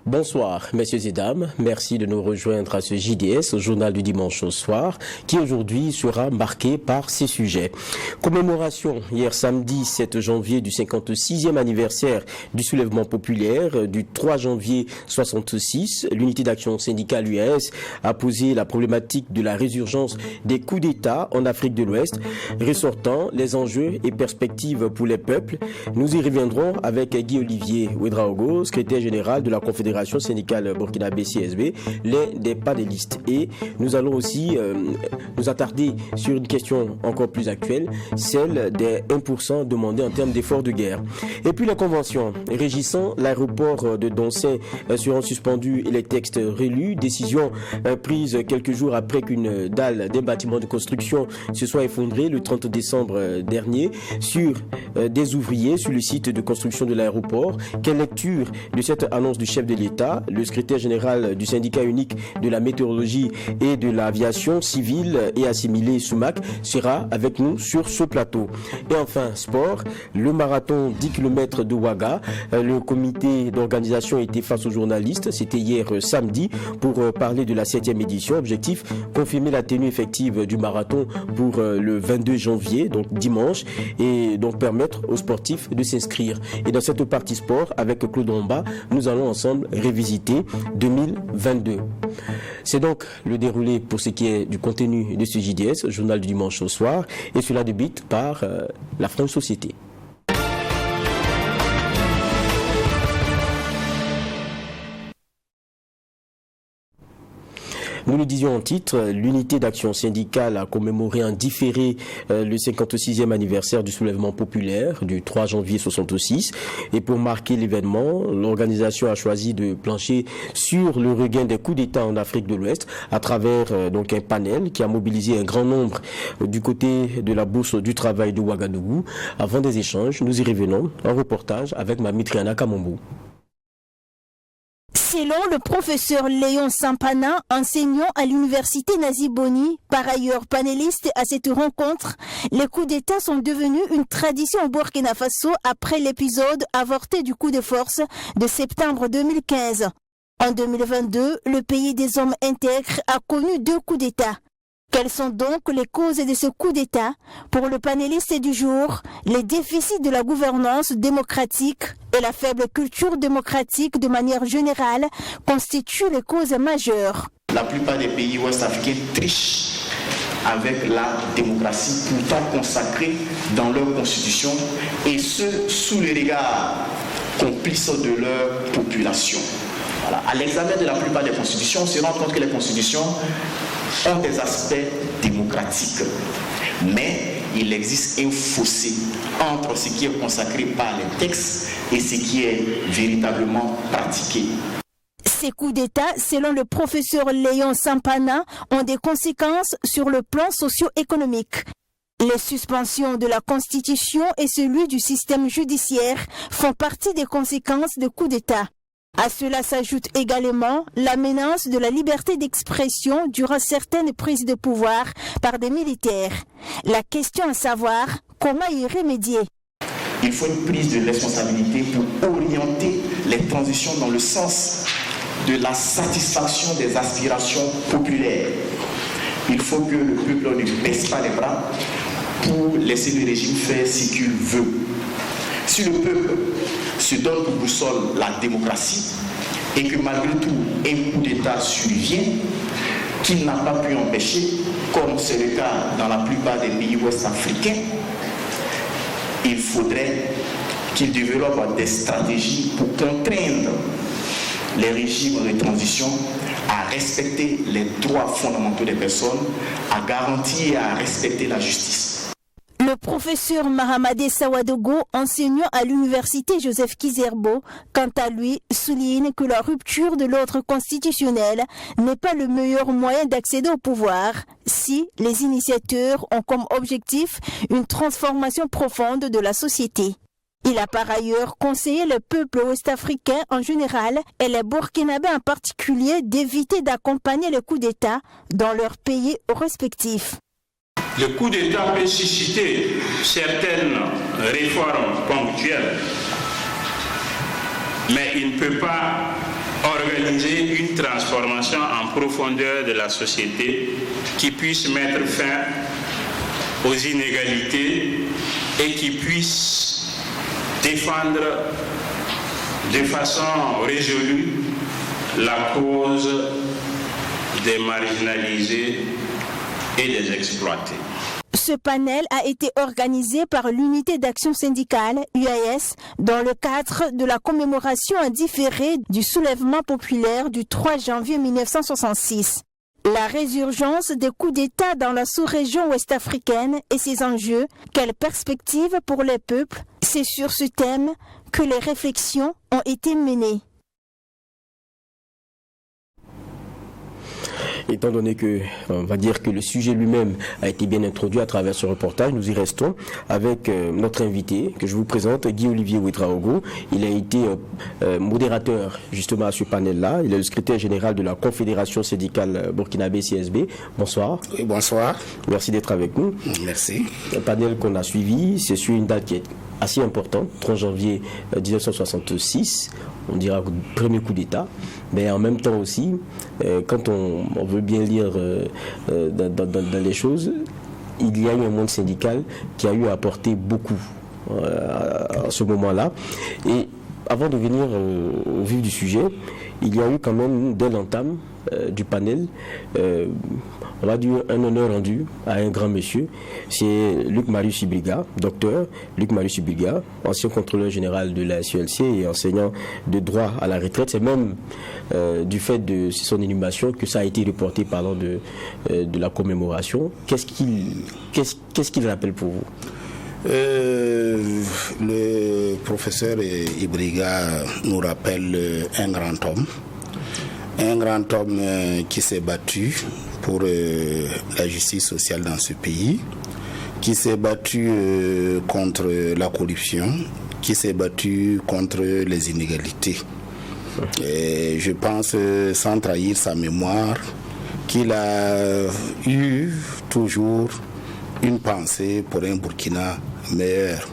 Bonsoir, messieurs et dames. Merci de nous rejoindre à ce JDS, au journal du dimanche au soir, qui aujourd'hui sera marqué par ces sujets. Commémoration, hier samedi 7 janvier du 56e anniversaire du soulèvement populaire du 3 janvier 66. L'unité d'action syndicale UAS a posé la problématique de la résurgence des coups d'État en Afrique de l'Ouest, ressortant les enjeux et perspectives pour les peuples. Nous y reviendrons avec Guy-Olivier Ouedraogo, secrétaire général de la Confédération syndicale burkinabé CSB, l'un des panélistes. Et nous allons aussi nous attarder sur une question encore plus actuelle, celle des 1% demandés en termes d'efforts de guerre. Et puis la convention régissant l'aéroport de Doncin seront suspendus et les textes relus. Décision prise quelques jours après qu'une dalle d'un bâtiment de construction se soit effondrée le 30 décembre dernier sur des ouvriers sur le site de construction de l'aéroport. Quelle lecture de cette annonce du chef de l'État? Le secrétaire général du syndicat unique de la météorologie et de l'aviation civile et assimilée SUMAC sera avec nous sur ce plateau. Et enfin, sport, le marathon 10 km de Ouaga. Le comité d'organisation était face aux journalistes. C'était hier samedi pour parler de la 7e édition. Objectif, confirmer la tenue effective du marathon pour le 22 janvier, donc dimanche, et donc permettre aux sportifs de s'inscrire. Et dans cette partie sport, avec Claude Romba, nous allons ensemble révisiter 2022. C'est donc le déroulé pour ce qui est du contenu de ce JDS, journal du dimanche au soir, et cela débute par la French Société. Nous le disions en titre, l'unité d'action syndicale a commémoré en différé le 56e anniversaire du soulèvement populaire du 3 janvier 66. Et pour marquer l'événement, l'organisation a choisi de plancher sur le regain des coups d'État en Afrique de l'Ouest à travers donc un panel qui a mobilisé un grand nombre du côté de la Bourse du travail de Ouagadougou. Avant des échanges, nous y revenons en reportage avec Mami Triana Kamombo. Selon le professeur Léon Sampana, enseignant à l'université Nazi-Boni, par ailleurs panéliste à cette rencontre, les coups d'État sont devenus une tradition au Burkina Faso après l'épisode avorté du coup de force de septembre 2015. En 2022, le pays des hommes intègres a connu 2 coups d'État. Quelles sont donc les causes de ce coup d'État? Pour le panéliste du jour, les déficits de la gouvernance démocratique et la faible culture démocratique de manière générale constituent les causes majeures. La plupart des pays ouest-africains trichent avec la démocratie pourtant consacrée dans leur constitution, et ce sous le regard complice de leur population. Voilà. À l'examen de la plupart des constitutions, on se rend compte que les constitutions ont des aspects démocratiques, mais il existe un fossé entre ce qui est consacré par les textes et ce qui est véritablement pratiqué. Ces coups d'État, selon le professeur Léon Sampana, ont des conséquences sur le plan socio-économique. Les suspensions de la Constitution et celui du système judiciaire font partie des conséquences de coups d'État. À cela s'ajoute également la menace de la liberté d'expression durant certaines prises de pouvoir par des militaires. La question à savoir, comment y remédier? Il faut une prise de responsabilité pour orienter les transitions dans le sens de la satisfaction des aspirations populaires. Il faut que le peuple ne baisse pas les bras pour laisser le régime faire ce qu'il veut. Si le peuple se donne pour boussole la démocratie et que malgré tout un coup d'État survient qu'il n'a pas pu empêcher, comme c'est le cas dans la plupart des pays ouest-africains, il faudrait qu'il développe des stratégies pour contraindre les régimes de transition à respecter les droits fondamentaux des personnes, à garantir et à respecter la justice. Le professeur Mahamadé Sawadogo, enseignant à l'université Joseph Kizerbo, quant à lui, souligne que la rupture de l'ordre constitutionnel n'est pas le meilleur moyen d'accéder au pouvoir si les initiateurs ont comme objectif une transformation profonde de la société. Il a par ailleurs conseillé le peuple ouest-africain en général et les Burkinabés en particulier d'éviter d'accompagner le coup d'État dans leurs pays respectifs. Le coup d'État peut susciter certaines réformes ponctuelles, mais il ne peut pas organiser une transformation en profondeur de la société qui puisse mettre fin aux inégalités et qui puisse défendre de façon résolue la cause des marginalisés et des exploités. Ce panel a été organisé par l'unité d'action syndicale, UAS, dans le cadre de la commémoration indifférée du soulèvement populaire du 3 janvier 1966. La résurgence des coups d'État dans la sous-région ouest-africaine et ses enjeux, quelles perspectives pour les peuples, c'est sur ce thème que les réflexions ont été menées. Étant donné que, on va dire que le sujet lui-même a été bien introduit à travers ce reportage, nous y restons avec notre invité que je vous présente, Guy-Olivier Ouedraogo. Il a été modérateur justement à ce panel-là. Il est le secrétaire général de la Confédération syndicale burkinabé CSB. Bonsoir. Oui, bonsoir. Merci d'être avec nous. Merci. Un panel qu'on a suivi, c'est sur une date qui est assez importante, 3 janvier 1966, on dira premier coup d'État, mais en même temps aussi, quand on veut bien lire dans les choses, il y a eu un monde syndical qui a eu à apporter beaucoup à ce moment-là. Et avant de venir au vif du sujet, il y a eu quand même, dès l'entame du panel, on va dire un honneur rendu à un grand monsieur. C'est Luc Marius Ibriga, docteur Luc Marius Ibriga, ancien contrôleur général de la SULC et enseignant de droit à la retraite. C'est même du fait de son inhumation que ça a été reporté parlant de la commémoration. Qu'est-ce qu'il rappelle pour vous? Le professeur Ibriga nous rappelle un grand homme qui s'est battu pour la justice sociale dans ce pays, qui s'est battu contre la corruption, qui s'est battu contre les inégalités. Et je pense, sans trahir sa mémoire, qu'il a eu toujours une pensée pour un Burkina meilleur,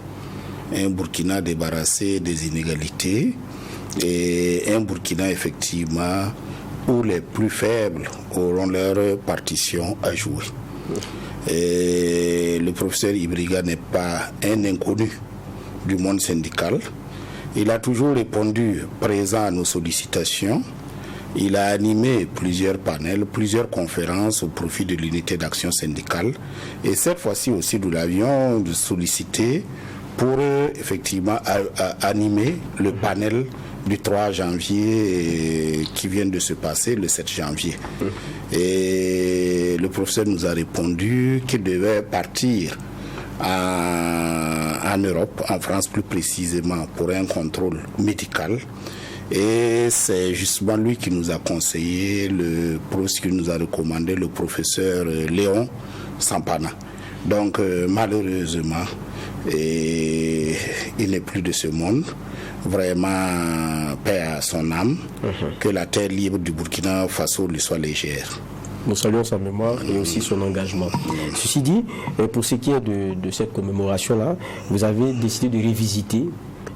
un Burkina débarrassé des inégalités et un Burkina effectivement où les plus faibles auront leur partition à jouer. Et le professeur Ibriga n'est pas un inconnu du monde syndical. Il a toujours répondu présent à nos sollicitations. Il a animé plusieurs panels, plusieurs conférences au profit de l'unité d'action syndicale. Et cette fois-ci aussi, nous l'avions sollicité pour effectivement animer le panel du 3 janvier qui vient de se passer, le 7 janvier. Et le professeur nous a répondu qu'il devait partir en Europe, en France plus précisément, pour un contrôle médical. Et c'est justement lui qui nous a conseillé, qui nous a recommandé le professeur Léon Sampana. Donc malheureusement, il n'est plus de ce monde. Vraiment, paix à son âme, que la terre libre du Burkina Faso lui soit légère. Nous saluons sa mémoire et aussi son engagement. Ceci dit, pour ce qui est de cette commémoration-là, vous avez décidé de revisiter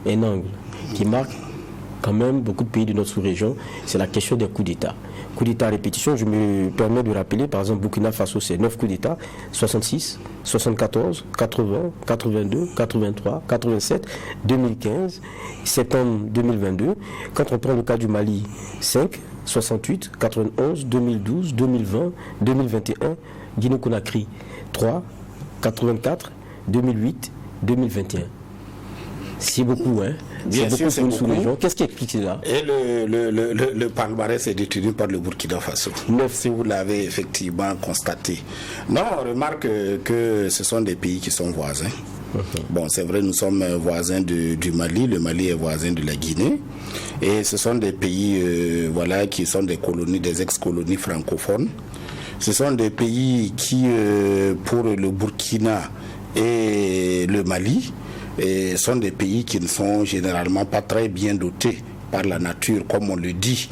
un angle qui marque quand même beaucoup de pays de notre sous-région, c'est la question des coups d'État. Coups d'État à répétition, je me permets de rappeler, par exemple, Burkina Faso, c'est 9 coups d'État, 66, 74, 80, 82, 83, 87, 2015, septembre 2022. Quand on prend le cas du Mali, 5, 68, 91, 2012, 2020, 2021, Guinée-Conakry, 3, 84, 2008, 2021. C'est beaucoup, hein? Bien sûr, c'est beaucoup. Qu'est-ce qui explique cela? Et le palmarès est détenu par le Burkina Faso. Si vous l'avez effectivement constaté. Non, on remarque que ce sont des pays qui sont voisins. Bon, c'est vrai, nous sommes voisins du Mali. Le Mali est voisin de la Guinée. Et ce sont des pays qui sont des colonies, des ex-colonies francophones. Ce sont des pays qui, pour le Burkina et le Mali, sont des pays qui ne sont généralement pas très bien dotés par la nature, comme on le dit.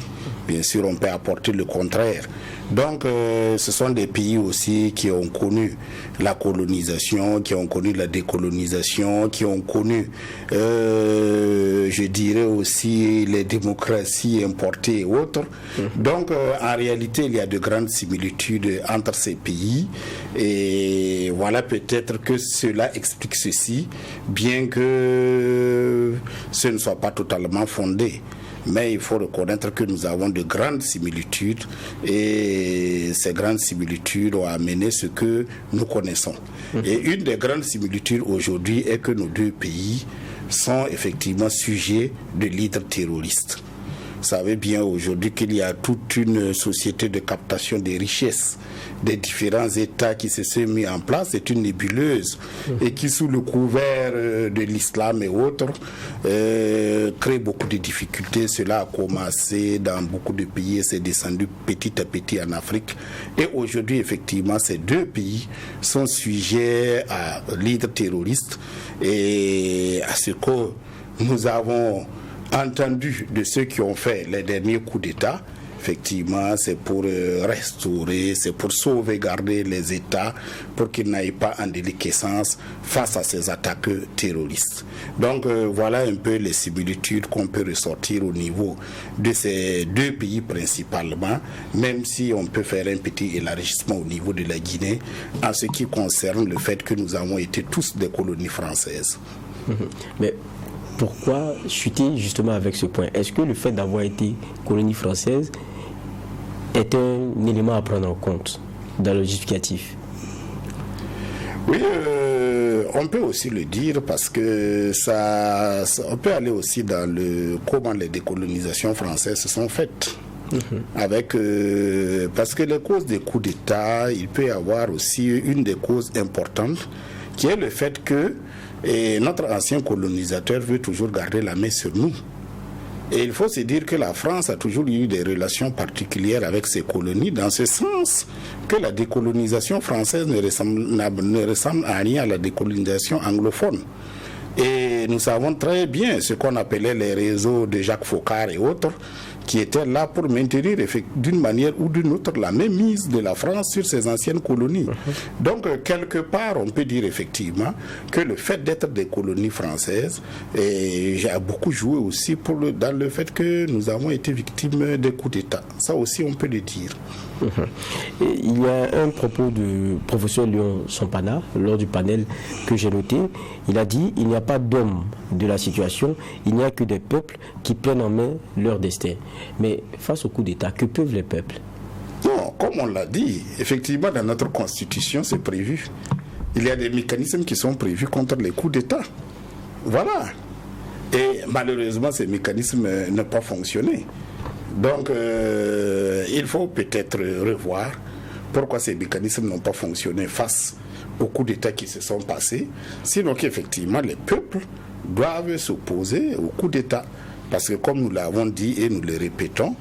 Bien sûr, on peut apporter le contraire. Donc, ce sont des pays aussi qui ont connu la colonisation, qui ont connu la décolonisation, qui ont connu, je dirais aussi, les démocraties importées et autres. Donc, en réalité, il y a de grandes similitudes entre ces pays. Et voilà, peut-être que cela explique ceci, bien que ce ne soit pas totalement fondé. Mais il faut reconnaître que nous avons de grandes similitudes et ces grandes similitudes ont amené ce que nous connaissons. Et une des grandes similitudes aujourd'hui est que nos deux pays sont effectivement sujets de leaders terroristes. Vous savez bien aujourd'hui qu'il y a toute une société de captation des richesses des différents États qui se sont mis en place. C'est une nébuleuse et qui, sous le couvert de l'islam et autres, crée beaucoup de difficultés. Cela a commencé dans beaucoup de pays et s'est descendu petit à petit en Afrique. Et aujourd'hui, effectivement, ces deux pays sont sujets à leaders terroristes et à ce que nous avons entendu de ceux qui ont fait les derniers coups d'État. Effectivement, c'est pour restaurer, c'est pour sauvegarder les États, pour qu'ils n'aillent pas en déliquescence face à ces attaques terroristes. Donc voilà un peu les similitudes qu'on peut ressortir au niveau de ces deux pays principalement, même si on peut faire un petit élargissement au niveau de la Guinée, en ce qui concerne le fait que nous avons été tous des colonies françaises. Mais pourquoi chuter justement avec ce point? Est-ce que le fait d'avoir été colonie française est un élément à prendre en compte dans le justificatif? Oui, on peut aussi le dire parce que on peut aller aussi dans comment les décolonisations françaises se sont faites. Parce que les causes des coups d'État, il peut y avoir aussi une des causes importantes qui est le fait que notre ancien colonisateur veut toujours garder la main sur nous. Et il faut se dire que la France a toujours eu des relations particulières avec ses colonies, dans ce sens que la décolonisation française ne ressemble à rien à la décolonisation anglophone. Et nous savons très bien ce qu'on appelait les réseaux de Jacques Foccart et autres, qui étaient là pour maintenir d'une manière ou d'une autre la mainmise de la France sur ses anciennes colonies. Donc, quelque part, on peut dire effectivement que le fait d'être des colonies françaises a beaucoup joué aussi dans le fait que nous avons été victimes des coups d'État. Ça aussi, on peut le dire. Il y a un propos du professeur Léon Sampana lors du panel que j'ai noté. Il a dit: il n'y a pas d'homme de la situation, il n'y a que des peuples qui prennent en main leur destin. Mais face au coup d'État, que peuvent les peuples? Non, comme on l'a dit, effectivement, dans notre constitution, c'est prévu. Il y a des mécanismes qui sont prévus contre les coups d'État. Voilà. Et malheureusement, ces mécanismes n'ont pas fonctionné. Donc, il faut peut-être revoir pourquoi ces mécanismes n'ont pas fonctionné face aux coups d'État qui se sont passés. Sinon qu'effectivement, les peuples doivent s'opposer aux coups d'État. Parce que comme nous l'avons dit et nous le répétons,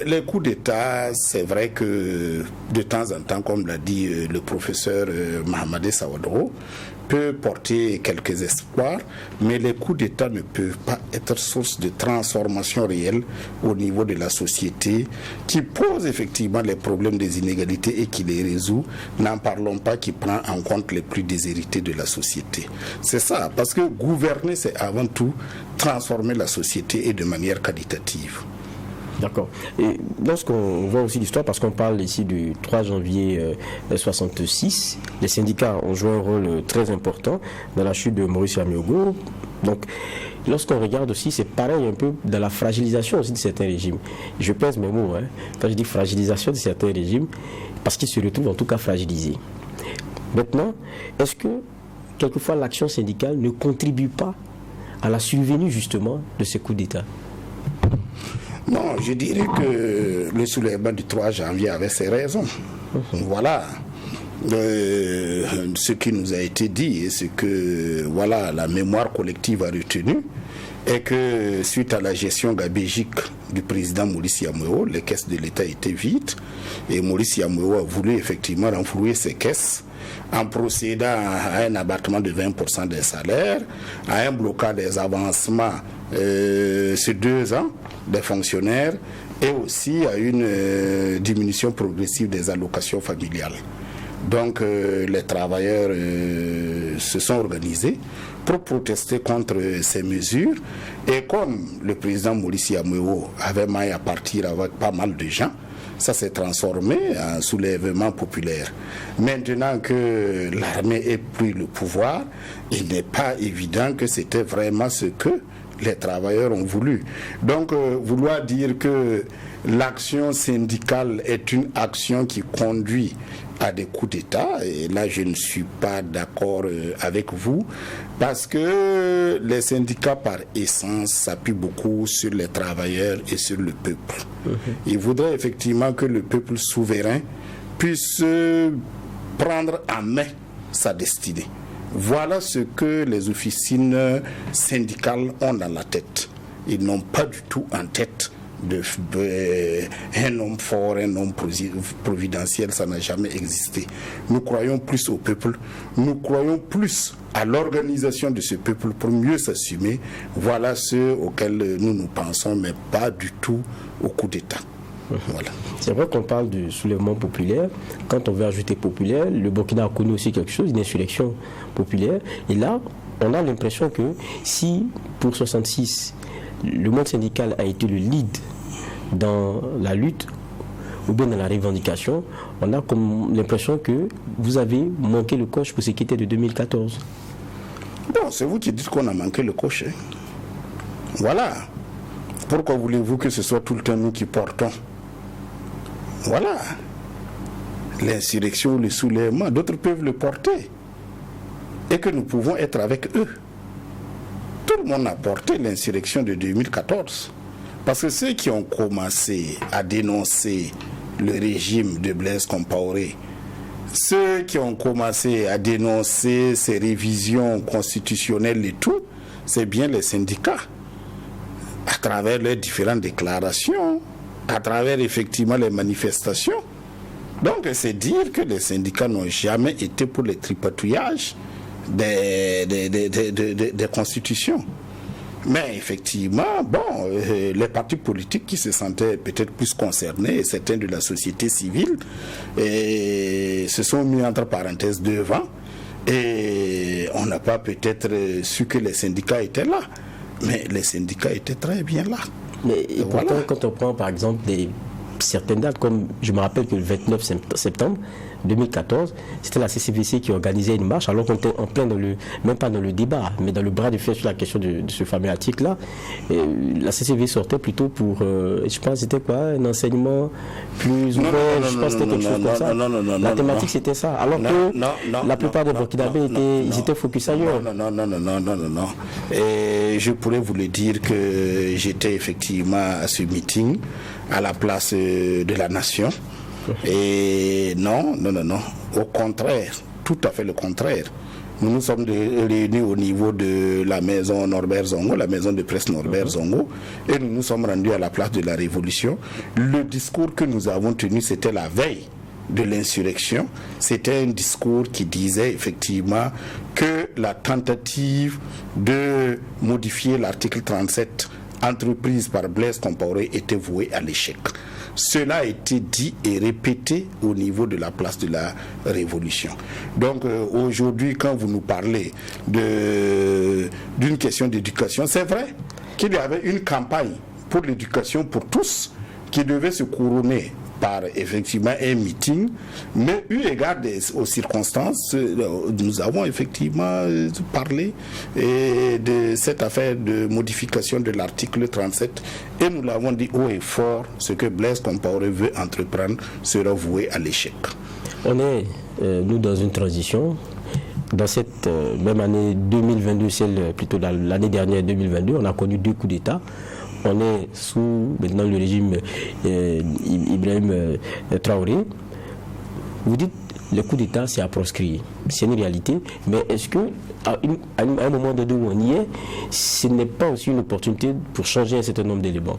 les coups d'État, c'est vrai que de temps en temps, comme l'a dit le professeur Mahamadé Sawadro, peut porter quelques espoirs, mais les coups d'État ne peuvent pas être source de transformation réelle au niveau de la société, qui pose effectivement les problèmes des inégalités et qui les résout. N'en parlons pas, qui prend en compte les plus déshérités de la société. C'est ça, parce que gouverner, c'est avant tout transformer la société et de manière qualitative. D'accord. Et lorsqu'on voit aussi l'histoire, parce qu'on parle ici du 3 janvier 66, les syndicats ont joué un rôle très important dans la chute de Maurice Yaméogo. Donc, lorsqu'on regarde aussi, c'est pareil un peu dans la fragilisation aussi de certains régimes. Je pèse mes mots, quand je dis fragilisation de certains régimes, parce qu'ils se retrouvent en tout cas fragilisés. Maintenant, est-ce que quelquefois l'action syndicale ne contribue pas à la survenue justement de ces coups d'État? Non, je dirais que le soulèvement du 3 janvier avait ses raisons. Voilà. Ce qui nous a été dit et ce que la mémoire collective a retenu est que suite à la gestion gabégique du président Maurice Yaméogo, les caisses de l'État étaient vides et Maurice Yaméogo a voulu effectivement renflouer ces caisses en procédant à un abattement de 20% des salaires, à un blocage des avancements sur 2 ans des fonctionnaires et aussi à une diminution progressive des allocations familiales. Donc les travailleurs se sont organisés pour protester contre ces mesures et comme le président Maurice Yamewo avait maille à partir avec pas mal de gens, ça s'est transformé en soulèvement populaire. Maintenant que l'armée ait pris le pouvoir, il n'est pas évident que c'était vraiment ce que les travailleurs ont voulu. Donc, vouloir dire que l'action syndicale est une action qui conduit à des coups d'État, et là je ne suis pas d'accord avec vous, parce que les syndicats par essence s'appuient beaucoup sur les travailleurs et sur le peuple. Ils voudraient effectivement que le peuple souverain puisse prendre en main sa destinée. Voilà ce que les officines syndicales ont dans la tête. Ils n'ont pas du tout en tête un homme fort, un homme providentiel, ça n'a jamais existé. Nous croyons plus au peuple, nous croyons plus à l'organisation de ce peuple pour mieux s'assumer. Voilà ce auquel nous pensons, mais pas du tout au coup d'État. Voilà. C'est vrai qu'on parle de soulèvement populaire. Quand on veut ajouter populaire, le Burkina a connu aussi quelque chose, une insurrection populaire. Et là, on a l'impression que si pour 66, le monde syndical a été le lead dans la lutte ou bien dans la revendication, on a comme l'impression que vous avez manqué le coche pour ce qui était de 2014. Bon, c'est vous qui dites qu'on a manqué le coche. Hein. Voilà. Pourquoi voulez-vous que ce soit tout le temps nous qui portons? Voilà. L'insurrection, le soulèvement, d'autres peuvent le porter. Et que nous pouvons être avec eux. Tout le monde a porté l'insurrection de 2014. Parce que ceux qui ont commencé à dénoncer le régime de Blaise Compaoré, ceux qui ont commencé à dénoncer ces révisions constitutionnelles et tout, c'est bien les syndicats. À travers leurs différentes déclarations, à travers effectivement les manifestations. Donc c'est dire que les syndicats n'ont jamais été pour le tripatouillage des constitutions. Mais effectivement, bon, les partis politiques qui se sentaient peut-être plus concernés, et certains de la société civile, se sont mis entre parenthèses devant, et on n'a pas peut-être su que les syndicats étaient là. Mais les syndicats étaient très bien là. Mais pourtant, voilà. Quand on prend par exemple certaines dates, comme je me rappelle que le 29 septembre 2014, c'était la CCVC qui organisait une marche, alors qu'on était en plein même pas dans le débat, mais dans le bras de fer sur la question de ce fameux article-là. La CCVC sortait plutôt pour, je pense, c'était quoi, un enseignement plus ouvert, je pense que c'était quelque chose comme ça. La thématique, c'était ça. Alors que la plupart des Burkinabés étaient focus ailleurs. Non. Et je pourrais vous le dire que j'étais effectivement à ce meeting, à la place de la nation. Et non. Au contraire, tout à fait le contraire. Nous nous sommes réunis au niveau de la maison Norbert Zongo, la maison de presse Norbert Zongo, et nous nous sommes rendus à la place de la Révolution. Le discours que nous avons tenu, c'était la veille de l'insurrection. C'était un discours qui disait effectivement que la tentative de modifier l'article 37 entreprise par Blaise Compaoré était vouée à l'échec. Cela a été dit et répété au niveau de la place de la Révolution. Donc aujourd'hui, quand vous nous parlez d'une question d'éducation, c'est vrai qu'il y avait une campagne pour l'éducation pour tous qui devait se couronner par effectivement un meeting, mais eu égard aux circonstances, nous avons effectivement parlé de cette affaire de modification de l'article 37 et nous l'avons dit haut et fort, ce que Blaise Compaoré veut entreprendre sera voué à l'échec. On est, nous, dans une transition. Dans cette même année 2022, plutôt l'année dernière 2022, on a connu 2 coups d'État. On est sous maintenant le régime Ibrahim Traoré. Vous dites le coup d'État c'est à proscrire. C'est une réalité. Mais est-ce que à un moment donné où on y est, ce n'est pas aussi une opportunité pour changer un certain nombre d'éléments?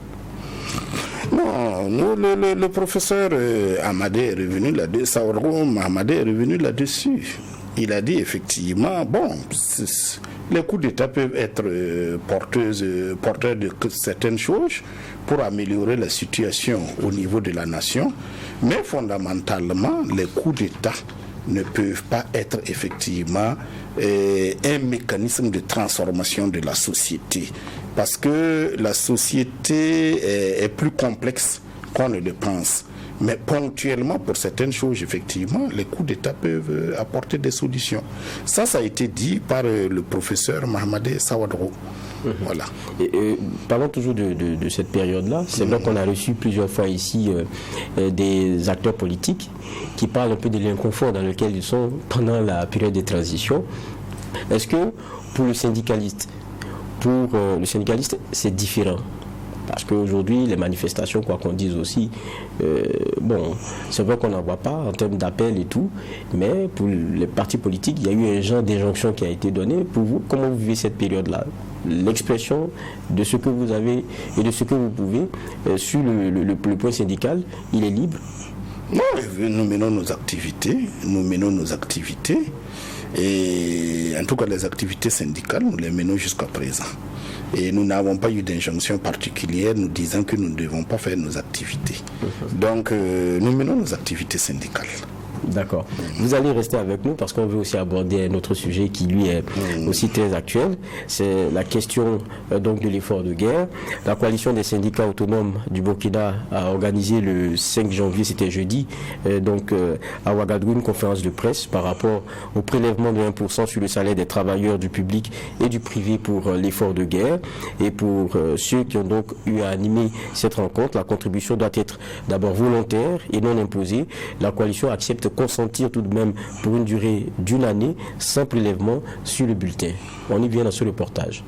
Non, Bon, nous, le professeur Amadé est revenu là-dessus, Saourou Amadé est revenu là-dessus. Il a dit effectivement, bon, les coups d'État peuvent être porteurs de certaines choses pour améliorer la situation au niveau de la nation, mais fondamentalement, les coups d'État ne peuvent pas être effectivement un mécanisme de transformation de la société. Parce que la société est plus complexe qu'on ne le pense. Mais ponctuellement, pour certaines choses, effectivement, les coups d'État peuvent apporter des solutions. Ça a été dit par le professeur Mahamadé Sawadro. Voilà. Parlons toujours de cette période-là. C'est vrai qu'on a reçu plusieurs fois ici des acteurs politiques qui parlent un peu de l'inconfort dans lequel ils sont pendant la période de transition. Est-ce que pour le syndicaliste, c'est différent? Parce qu'aujourd'hui, les manifestations, quoi qu'on dise aussi, bon, c'est vrai qu'on n'en voit pas en termes d'appel et tout, mais pour les partis politiques, il y a eu un genre d'injonction qui a été donné. Pour vous, comment vous vivez cette période-là? L'expression de ce que vous avez et de ce que vous pouvez sur le point syndical, il est libre? Non, nous menons nos activités, et en tout cas les activités syndicales, nous les menons jusqu'à présent. Et nous n'avons pas eu d'injonction particulière nous disant que nous ne devons pas faire nos activités. Donc nous menons nos activités syndicales. D'accord. Vous allez rester avec nous parce qu'on veut aussi aborder un autre sujet qui lui est aussi très actuel. C'est la question donc de l'effort de guerre. La coalition des syndicats autonomes du Burkina a organisé le 5 janvier, c'était jeudi, donc à Ouagadougou, une conférence de presse par rapport au prélèvement de 1% sur le salaire des travailleurs du public et du privé pour l'effort de guerre. Et pour ceux qui ont donc eu à animer cette rencontre, la contribution doit être d'abord volontaire et non imposée. La coalition accepte consentir tout de même pour une durée d'une année sans prélèvement sur le bulletin. On y vient dans ce reportage.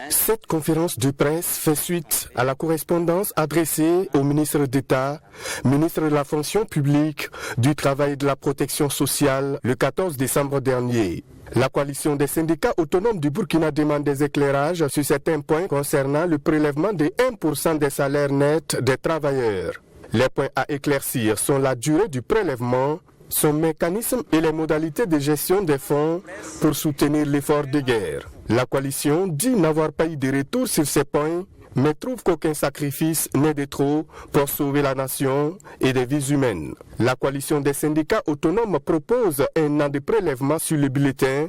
Cette conférence de presse fait suite à la correspondance adressée au ministre d'État, ministre de la fonction publique, du travail et de la protection sociale le 14 décembre dernier. La coalition des syndicats autonomes du Burkina demande des éclairages sur certains points concernant le prélèvement de 1% des salaires nets des travailleurs. Les points à éclaircir sont la durée du prélèvement, son mécanisme et les modalités de gestion des fonds pour soutenir l'effort de guerre. La coalition dit n'avoir pas eu de retour sur ces points, mais trouve qu'aucun sacrifice n'est de trop pour sauver la nation et des vies humaines. La coalition des syndicats autonomes propose un an de prélèvement sur le bulletin,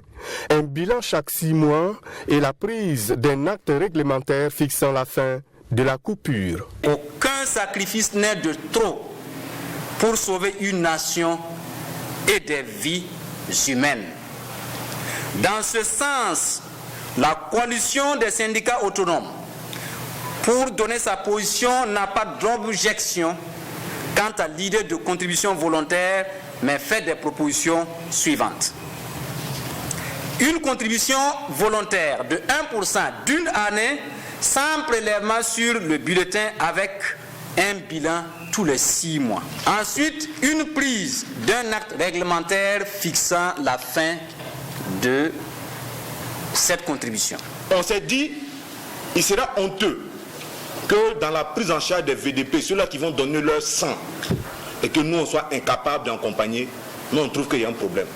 un bilan chaque 6 mois et la prise d'un acte réglementaire fixant la fin de la coupure. Aucun sacrifice n'est de trop pour sauver une nation et des vies humaines. Dans ce sens, la coalition des syndicats autonomes, pour donner sa position, n'a pas d'objection quant à l'idée de contribution volontaire, mais fait des propositions suivantes. Une contribution volontaire de 1% d'une année sans prélèvement sur le bulletin avec un bilan tous les 6 mois. Ensuite, une prise d'un acte réglementaire fixant la fin de cette contribution. On s'est dit, il sera honteux que dans la prise en charge des VDP, ceux-là qui vont donner leur sang, et que nous on soit incapables d'accompagner, nous on trouve qu'il y a un problème.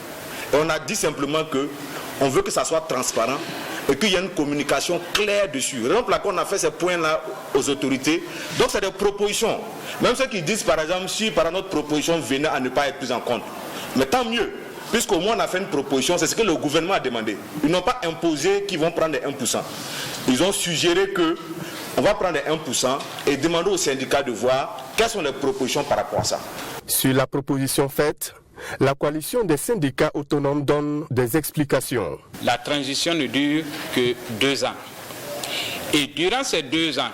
Et on a dit simplement que on veut que ça soit transparent et qu'il y ait une communication claire dessus. Par exemple, là qu'on a fait ces points-là aux autorités, donc c'est des propositions. Même ceux qui disent par exemple si par notre proposition venait à ne pas être prise en compte. Mais tant mieux, puisqu'au moins on a fait une proposition, c'est ce que le gouvernement a demandé. Ils n'ont pas imposé qu'ils vont prendre les 1%. Ils ont suggéré qu'on va prendre les 1% et demander aux syndicats de voir quelles sont les propositions par rapport à ça. Sur la proposition faite, la coalition des syndicats autonomes donne des explications. La transition ne dure que 2 ans. Et durant ces 2 ans,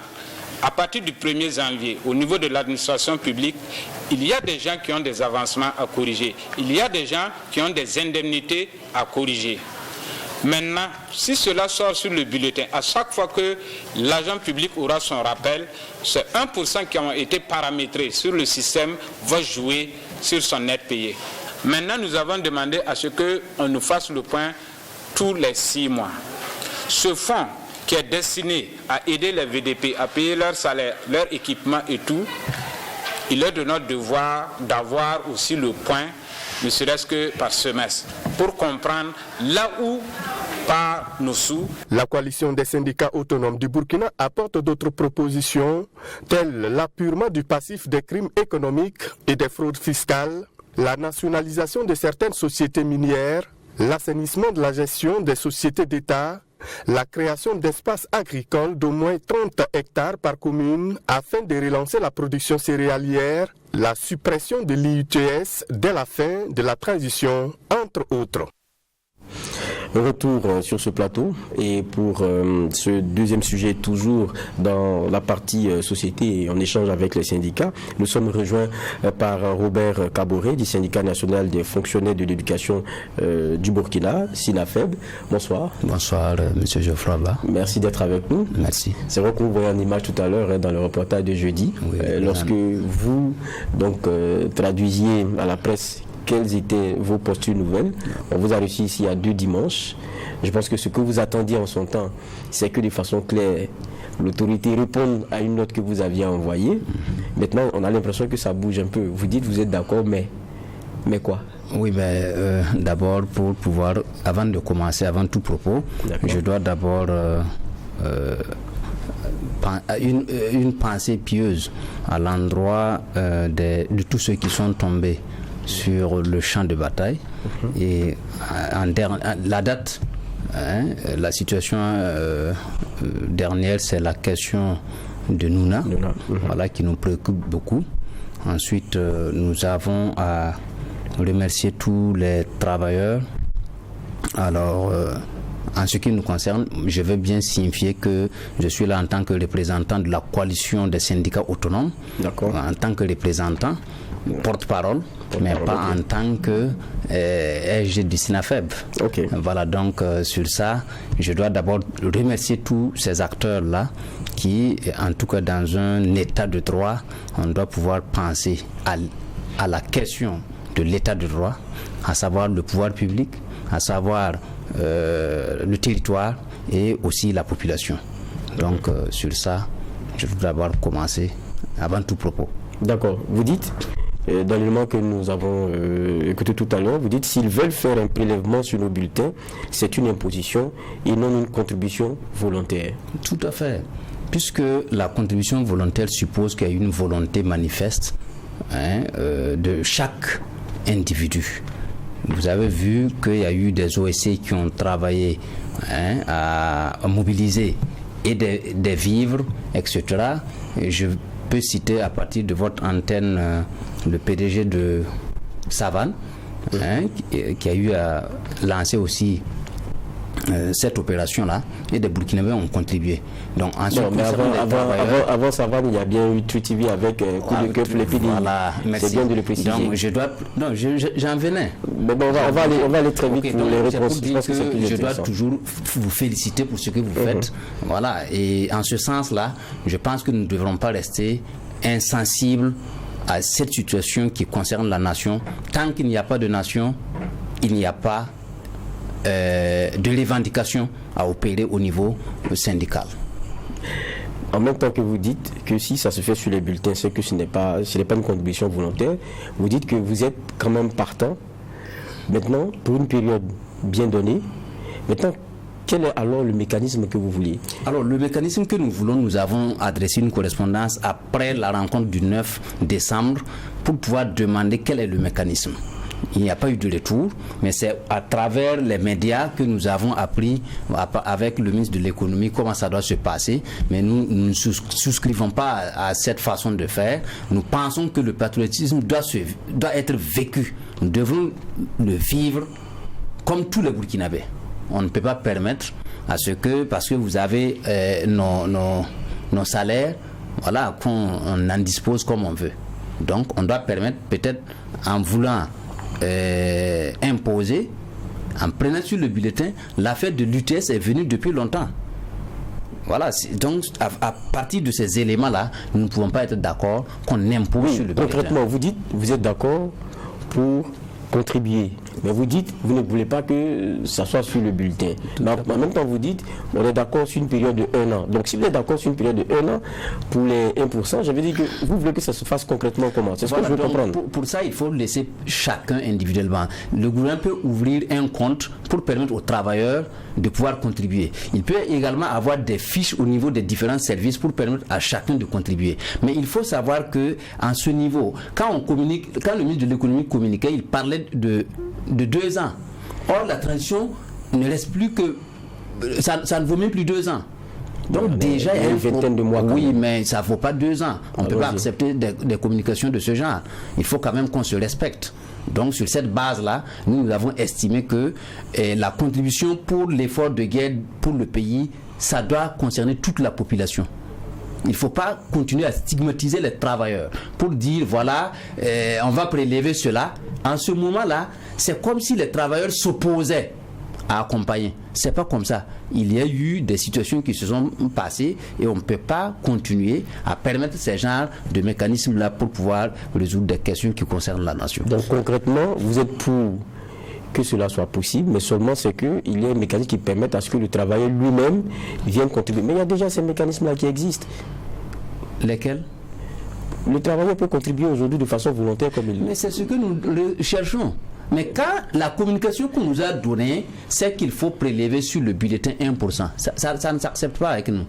à partir du 1er janvier, au niveau de l'administration publique, il y a des gens qui ont des avancements à corriger. Il y a des gens qui ont des indemnités à corriger. Maintenant, si cela sort sur le bulletin, à chaque fois que l'agent public aura son rappel, ce 1% qui ont été paramétrés sur le système va jouer sur son net payé. Maintenant, nous avons demandé à ce qu'on nous fasse le point tous les 6 mois. Ce fonds qui est destiné à aider les VDP à payer leur salaire, leur équipement et tout, il est de notre devoir d'avoir aussi le point, ne serait-ce que par semestre, pour comprendre là où par nos sous. La coalition des syndicats autonomes du Burkina apporte d'autres propositions, telles l'appurement du passif des crimes économiques et des fraudes fiscales, la nationalisation de certaines sociétés minières, l'assainissement de la gestion des sociétés d'État, la création d'espaces agricoles d'au moins 30 hectares par commune afin de relancer la production céréalière, la suppression de l'IUTS dès la fin de la transition, entre autres. Retour sur ce plateau et pour ce deuxième sujet, toujours dans la partie société et en échange avec les syndicats, nous sommes rejoints par Robert Kaboré du syndicat national des fonctionnaires de l'éducation du Burkina, SINAFEB. Bonsoir. Bonsoir Monsieur Geoffroy. Merci d'être avec nous. Merci. C'est vrai qu'on voyait en image tout à l'heure dans le reportage de jeudi, lorsque vous traduisiez à la presse quelles étaient vos postures nouvelles. On vous a reçu ici il y a 2 dimanches. Je pense que ce que vous attendiez en son temps, c'est que de façon claire, l'autorité réponde à une note que vous aviez envoyée. Maintenant, on a l'impression que ça bouge un peu. Vous dites vous êtes d'accord, mais quoi? Oui, mais d'abord, pour pouvoir, avant de commencer, avant tout propos, je dois d'abord une pensée pieuse à l'endroit de tous ceux qui sont tombés sur le champ de bataille. Et la date, la situation dernière, c'est la question de Nouna, voilà, qui nous préoccupe beaucoup. Ensuite, nous avons à remercier tous les travailleurs. Alors, en ce qui nous concerne, je veux bien signifier que je suis là en tant que représentant de la coalition des syndicats autonomes, en tant que représentant, porte-parole, mais pas en tant que SG du SINAFEB. Voilà, donc sur ça, je dois d'abord remercier tous ces acteurs-là qui, en tout cas dans un état de droit, on doit pouvoir penser à la question de l'état de droit, à savoir le pouvoir public, à savoir le territoire et aussi la population. Donc sur ça, je voudrais d'abord commencer avant tout propos. D'accord. Vous dites, dans l'élément que nous avons écouté tout à l'heure, vous dites s'ils veulent faire un prélèvement sur nos bulletins, c'est une imposition et non une contribution volontaire. Tout à fait. Puisque la contribution volontaire suppose qu'il y a une volonté manifeste de chaque individu. Vous avez vu qu'il y a eu des OSC qui ont travaillé à mobiliser et des vivres, etc. Et je peux citer à partir de votre antenne le PDG de Savane, qui a eu à lancer aussi cette opération-là, et des Burkinabés ont contribué. Donc, avant Savane, il y a bien eu TruTV avec coup de cœur pour les PDI. Voilà, merci. C'est bien de le préciser. Donc, j'en venais. Mais bon, on va aller très vite pour les réponses. Je dois toujours vous féliciter pour ce que vous faites. Voilà, et en ce sens-là, je pense que nous ne devrons pas rester insensibles à cette situation qui concerne la nation. Tant qu'il n'y a pas de nation, il n'y a pas de revendication à opérer au niveau syndical. En même temps que vous dites que si ça se fait sur les bulletins, c'est que ce n'est pas une contribution volontaire, vous dites que vous êtes quand même partant maintenant pour une période bien donnée. Maintenant, quel est alors le mécanisme que vous vouliez? Alors, le mécanisme que nous voulons, nous avons adressé une correspondance après la rencontre du 9 décembre pour pouvoir demander quel est le mécanisme. Il n'y a pas eu de retour, mais c'est à travers les médias que nous avons appris avec le ministre de l'économie comment ça doit se passer. Mais nous ne souscrivons pas à cette façon de faire. Nous pensons que le patriotisme doit être vécu. Nous devons le vivre comme tous les Burkinabés. On ne peut pas permettre à ce que, parce que vous avez nos salaires, voilà, qu'on en dispose comme on veut. Donc on doit permettre, peut-être en voulant imposer, en prenant sur le bulletin, l'affaire de l'UTS est venue depuis longtemps. Voilà, donc à partir de ces éléments-là, nous ne pouvons pas être d'accord qu'on impose sur le bulletin. Concrètement, vous dites, vous êtes d'accord pour contribuer Mais vous dites, vous ne voulez pas que ça soit sur le bulletin. En même temps, vous dites, on est d'accord sur une période de 1 an. Donc si vous êtes d'accord sur une période de 1 an pour les 1%, je veux dire que vous voulez que ça se fasse concrètement comment? C'est ce que je veux comprendre. Pour ça, il faut laisser chacun individuellement. Le gouvernement peut ouvrir un compte pour permettre aux travailleurs de pouvoir contribuer. Il peut également avoir des fiches au niveau des différents services pour permettre à chacun de contribuer. Mais il faut savoir que en ce niveau, quand le ministre de l'économie communiquait, il parlait de 2 ans. Or, la transition ne reste plus que... Ça ne vaut même plus 2 ans. Donc déjà, il y a une vingtaine de mois. Oui, mais ça ne vaut pas 2 ans. On ne peut pas accepter des communications de ce genre. Il faut quand même qu'on se respecte. Donc sur cette base-là, nous avons estimé que la contribution pour l'effort de guerre pour le pays, ça doit concerner toute la population. Il ne faut pas continuer à stigmatiser les travailleurs pour dire voilà, on va prélever cela. En ce moment-là, c'est comme si les travailleurs s'opposaient à accompagner. C'est pas comme ça. Il y a eu des situations qui se sont passées et on ne peut pas continuer à permettre ces genres de mécanismes-là pour pouvoir résoudre des questions qui concernent la nation. Donc concrètement, vous êtes pour que cela soit possible, mais seulement c'est qu'il y a un mécanisme qui permet à ce que le travailleur lui-même vienne contribuer. Mais il y a déjà ces mécanismes-là qui existent. Lesquels? Le travailleur peut contribuer aujourd'hui de façon volontaire comme il... Mais c'est ce que nous cherchons. Mais quand la communication qu'on nous a donnée, c'est qu'il faut prélever sur le bulletin 1%. Ça ne s'accepte pas avec nous.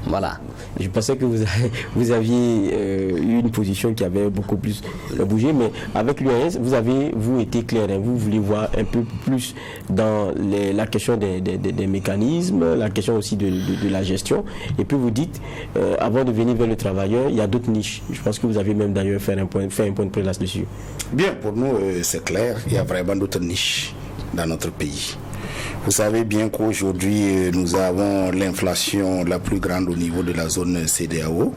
Voilà. Je pensais que vous aviez eu une position qui avait beaucoup plus bougé, mais avec l'UAS, vous avez été clair. Hein, vous voulez voir un peu plus dans la question des mécanismes, la question aussi de la gestion. Et puis vous dites, avant de venir vers le travailleur, il y a d'autres niches. Je pense que vous avez même d'ailleurs fait un point de près là-dessus. Bien, pour nous, c'est clair. Il y a vraiment d'autres niches dans notre pays. Vous savez bien qu'aujourd'hui, nous avons l'inflation la plus grande au niveau de la zone CEDEAO,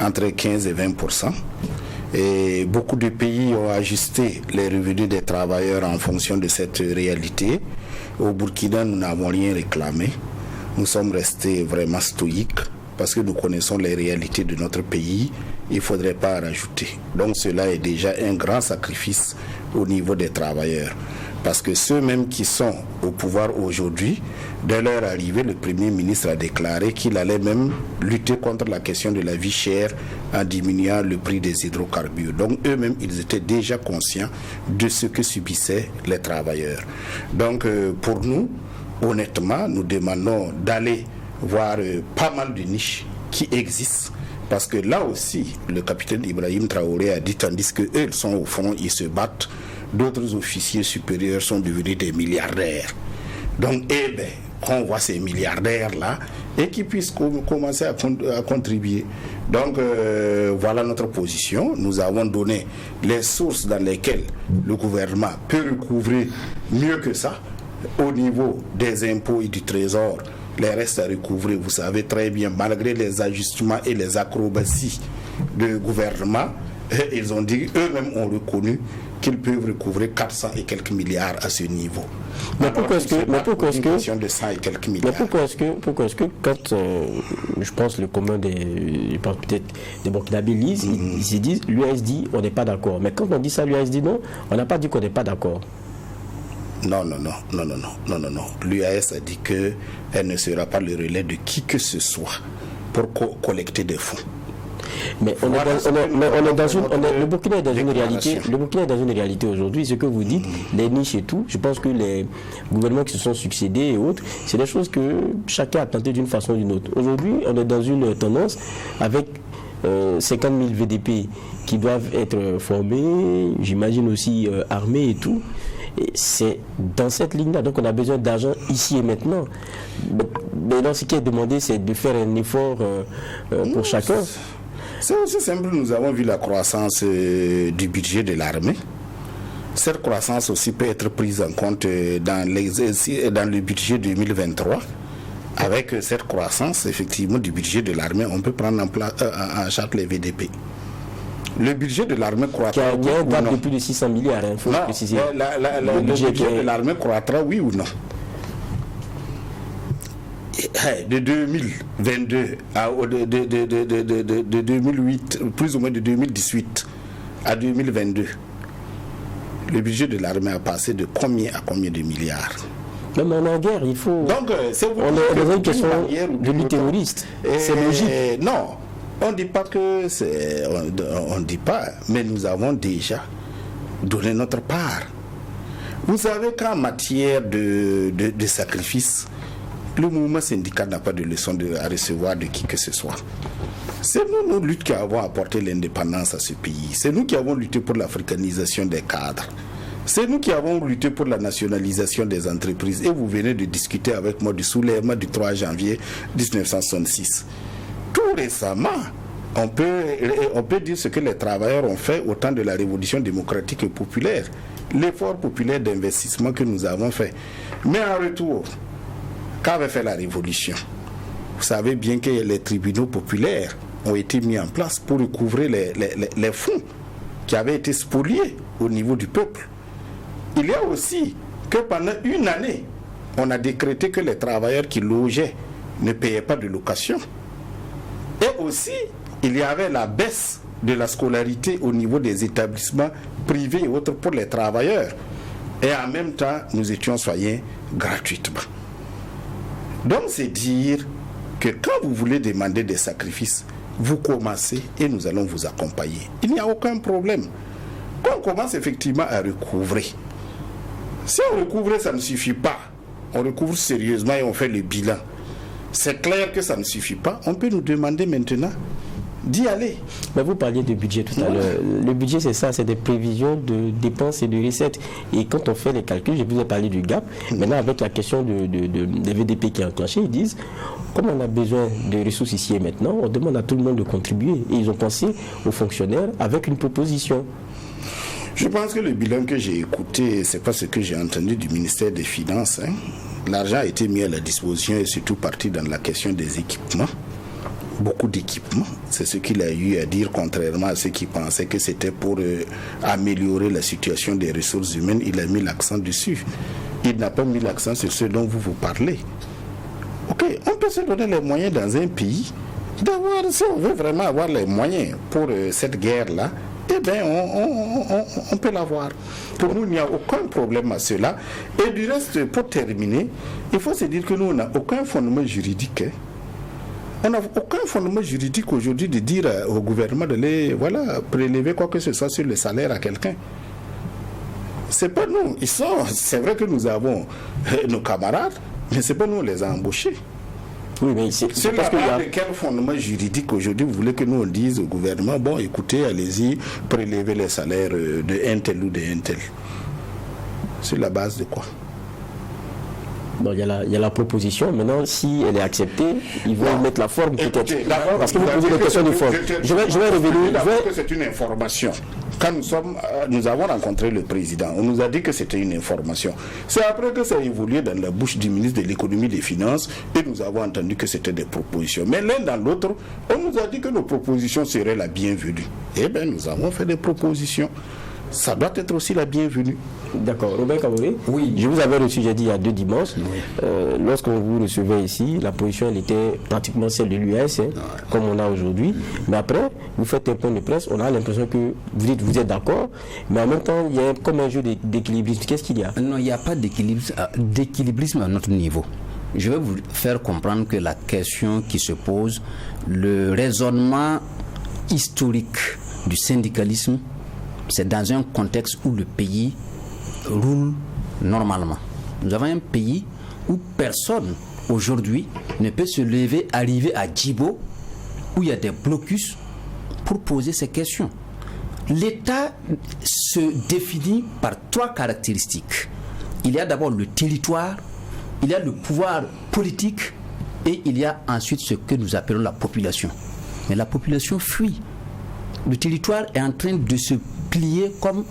entre 15 et 20%. Et beaucoup de pays ont ajusté les revenus des travailleurs en fonction de cette réalité. Au Burkina, nous n'avons rien réclamé. Nous sommes restés vraiment stoïques parce que nous connaissons les réalités de notre pays. Il ne faudrait pas rajouter. Donc cela est déjà un grand sacrifice au niveau des travailleurs. Parce que ceux-mêmes qui sont au pouvoir aujourd'hui, dès leur arrivée, le Premier ministre a déclaré qu'il allait même lutter contre la question de la vie chère en diminuant le prix des hydrocarbures. Donc eux-mêmes, ils étaient déjà conscients de ce que subissaient les travailleurs. Donc pour nous, honnêtement, nous demandons d'aller voir pas mal de niches qui existent. Parce que là aussi, le capitaine Ibrahim Traoré a dit, tandis qu'eux, ils sont au front, ils se battent, d'autres officiers supérieurs sont devenus des milliardaires. Donc, qu'on voit ces milliardaires-là et qu'ils puissent commencer à contribuer. Donc, voilà notre position. Nous avons donné les sources dans lesquelles le gouvernement peut recouvrer mieux que ça au niveau des impôts et du trésor. Les restes à recouvrer, vous savez très bien, malgré les ajustements et les acrobaties du gouvernement, ils ont dit, eux-mêmes ont reconnu qu'ils peuvent recouvrer 400 et quelques milliards à ce niveau. Mais pourquoi est-ce que de 100 et quelques milliards. Mais pourquoi est-ce que quand je pense le commun peut-être des Burkinabés lisent, ils se disent, l'UAS dit on n'est pas d'accord. Mais quand on dit ça, l'UAS dit non, on n'a pas dit qu'on n'est pas d'accord. Non. L'UAS a dit qu'elle ne sera pas le relais de qui que ce soit pour collecter des fonds. Mais le Burkina est dans une réalité. Le Burkina est dans une réalité aujourd'hui. Ce que vous dites, les niches et tout, je pense que les gouvernements qui se sont succédés et autres, c'est des choses que chacun a tenté d'une façon ou d'une autre. Aujourd'hui, on est dans une tendance avec 50 000 VDP qui doivent être formés, j'imagine aussi armés et tout. Et c'est dans cette ligne-là. Donc on a besoin d'argent ici et maintenant. Mais ce qui est demandé, c'est de faire un effort pour chacun. C'est aussi simple. Nous avons vu la croissance du budget de l'armée. Cette croissance aussi peut être prise en compte dans le budget 2023. Avec cette croissance, effectivement, du budget de l'armée, on peut prendre en charge les VDP. Le budget de l'armée croîtra. Il y a un gap de plus de 600 milliards, il faut préciser. Le budget de l'armée croîtra, oui ou non? De 2022 à de 2008, plus ou moins de 2018 à 2022, Le budget de l'armée a passé de combien à combien de milliards? Même en guerre, il faut... Donc, on est dans une question de lutte terroriste. C'est logique. Non, on ne dit pas que c'est... On ne dit pas, mais nous avons déjà donné notre part. Vous savez qu'en matière de sacrifice, le mouvement syndical n'a pas de leçon à recevoir de qui que ce soit. C'est nous, nos luttes qui avons apporté l'indépendance à ce pays. C'est nous qui avons lutté pour l'africanisation des cadres. C'est nous qui avons lutté pour la nationalisation des entreprises. Et vous venez de discuter avec moi du soulèvement du 3 janvier 1966. Tout récemment, on peut dire ce que les travailleurs ont fait au temps de la révolution démocratique et populaire. L'effort populaire d'investissement que nous avons fait. Mais en retour, qu'avait fait la révolution? Vous savez bien que les tribunaux populaires ont été mis en place pour recouvrer les fonds qui avaient été spoliés au niveau du peuple. Il y a aussi que pendant une année, on a décrété que les travailleurs qui logeaient ne payaient pas de location. Et aussi, il y avait la baisse de la scolarité au niveau des établissements privés et autres pour les travailleurs. Et en même temps, nous étions soignés gratuitement. Donc, c'est dire que quand vous voulez demander des sacrifices, vous commencez et nous allons vous accompagner. Il n'y a aucun problème. Quand on commence effectivement à recouvrer, si on recouvre, ça ne suffit pas. On recouvre sérieusement et on fait le bilan. C'est clair que ça ne suffit pas. On peut nous demander maintenant d'y aller. Mais vous parliez de budget tout à l'heure. Le budget, c'est ça, c'est des prévisions de dépenses et de recettes. Et quand on fait les calculs, je vous ai parlé du gap. Maintenant, avec la question des VDP qui est enclenchée, ils disent, comme on a besoin de ressources ici et maintenant, on demande à tout le monde de contribuer. Et ils ont pensé aux fonctionnaires avec une proposition. Je pense que le bilan que j'ai écouté, c'est pas ce que j'ai entendu du ministère des Finances. L'argent a été mis à la disposition et surtout parti dans la question des équipements. Beaucoup d'équipements. C'est ce qu'il a eu à dire, contrairement à ceux qui pensaient que c'était pour améliorer la situation des ressources humaines. Il a mis l'accent dessus. Il n'a pas mis l'accent sur ce dont vous parlez. Ok, on peut se donner les moyens dans un pays d'avoir, si on veut vraiment avoir les moyens pour cette guerre-là, eh bien, on peut l'avoir. Pour nous, il n'y a aucun problème à cela. Et du reste, pour terminer, il faut se dire que nous, on n'a aucun fondement juridique. On n'a aucun fondement juridique aujourd'hui de dire au gouvernement de prélever quoi que ce soit sur le salaire à quelqu'un. C'est pas nous. C'est vrai que nous avons nos camarades, mais c'est pas nous les a embauchés. Oui, mais c'est parce qu'il y a... de quel fondement juridique aujourd'hui vous voulez que nous on dise au gouvernement, bon écoutez, allez-y, prélever les salaires de un tel ou de un tel. Sur la base de quoi? Bon, il y a la proposition. Maintenant, si elle est acceptée, ils vont mettre la forme peut-être. Parce que vous posez des questions de forme. Je vais revenir. Que c'est une information. Quand nous avons rencontré le président, on nous a dit que c'était une information. C'est après que ça a évolué dans la bouche du ministre de l'économie et des finances et nous avons entendu que c'était des propositions. Mais l'un dans l'autre, on nous a dit que nos propositions seraient la bienvenue. Eh bien, nous avons fait des propositions. Ça doit être aussi la bienvenue. D'accord. Robert Kaboré, oui. Je vous avais reçu, j'ai dit, il y a 2 dimanches. Oui. Lorsqu'on vous recevait ici, la position, elle était pratiquement celle de l'US, comme on a aujourd'hui. Mais après, vous faites un point de presse, on a l'impression que vous êtes d'accord, mais en même temps, il y a comme un jeu d'équilibrisme. Qu'est-ce qu'il y a? Non, il n'y a pas d'équilibrisme à notre niveau. Je vais vous faire comprendre que la question qui se pose, le raisonnement historique du syndicalisme, c'est dans un contexte où le pays roule normalement. Nous avons un pays où personne aujourd'hui ne peut se lever, arriver à Djibo, où il y a des blocus, pour poser ces questions. L'État se définit par 3 caractéristiques. Il y a d'abord le territoire, il y a le pouvoir politique et il y a ensuite ce que nous appelons la population. Mais la population fuit. Le territoire est en train de se plier comme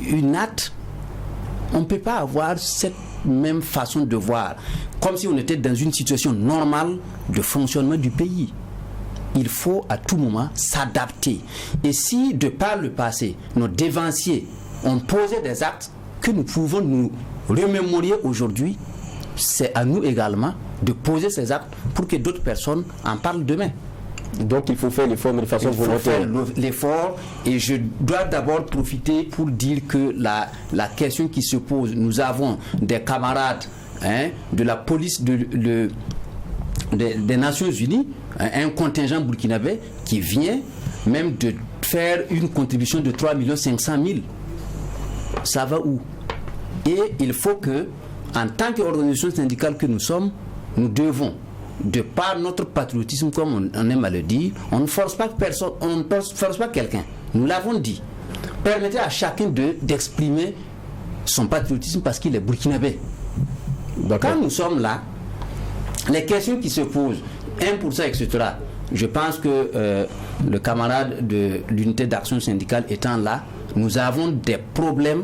une natte. On ne peut pas avoir cette même façon de voir, comme si on était dans une situation normale de fonctionnement du pays. Il faut à tout moment s'adapter. Et si, de par le passé, nos dévanciers ont posé des actes que nous pouvons nous remémorer aujourd'hui, c'est à nous également de poser ces actes pour que d'autres personnes en parlent demain. Donc il faut faire l'effort, mais de façon volontaire. Il faut faire l'effort, et je dois d'abord profiter pour dire que la question qui se pose, nous avons des camarades de la police des Nations Unies, un contingent burkinabé qui vient même de faire une contribution de 3 500 000. Ça va où? Et il faut que, en tant qu'organisation syndicale que nous sommes, nous devons, de par notre patriotisme, comme on aime à le dire, on ne force pas personne, on ne force pas quelqu'un. Nous l'avons dit. Permettez à chacun d'exprimer son patriotisme parce qu'il est burkinabé. Quand nous sommes là, les questions qui se posent, 1%, etc., je pense que le camarade de l'unité d'action syndicale étant là, nous avons des problèmes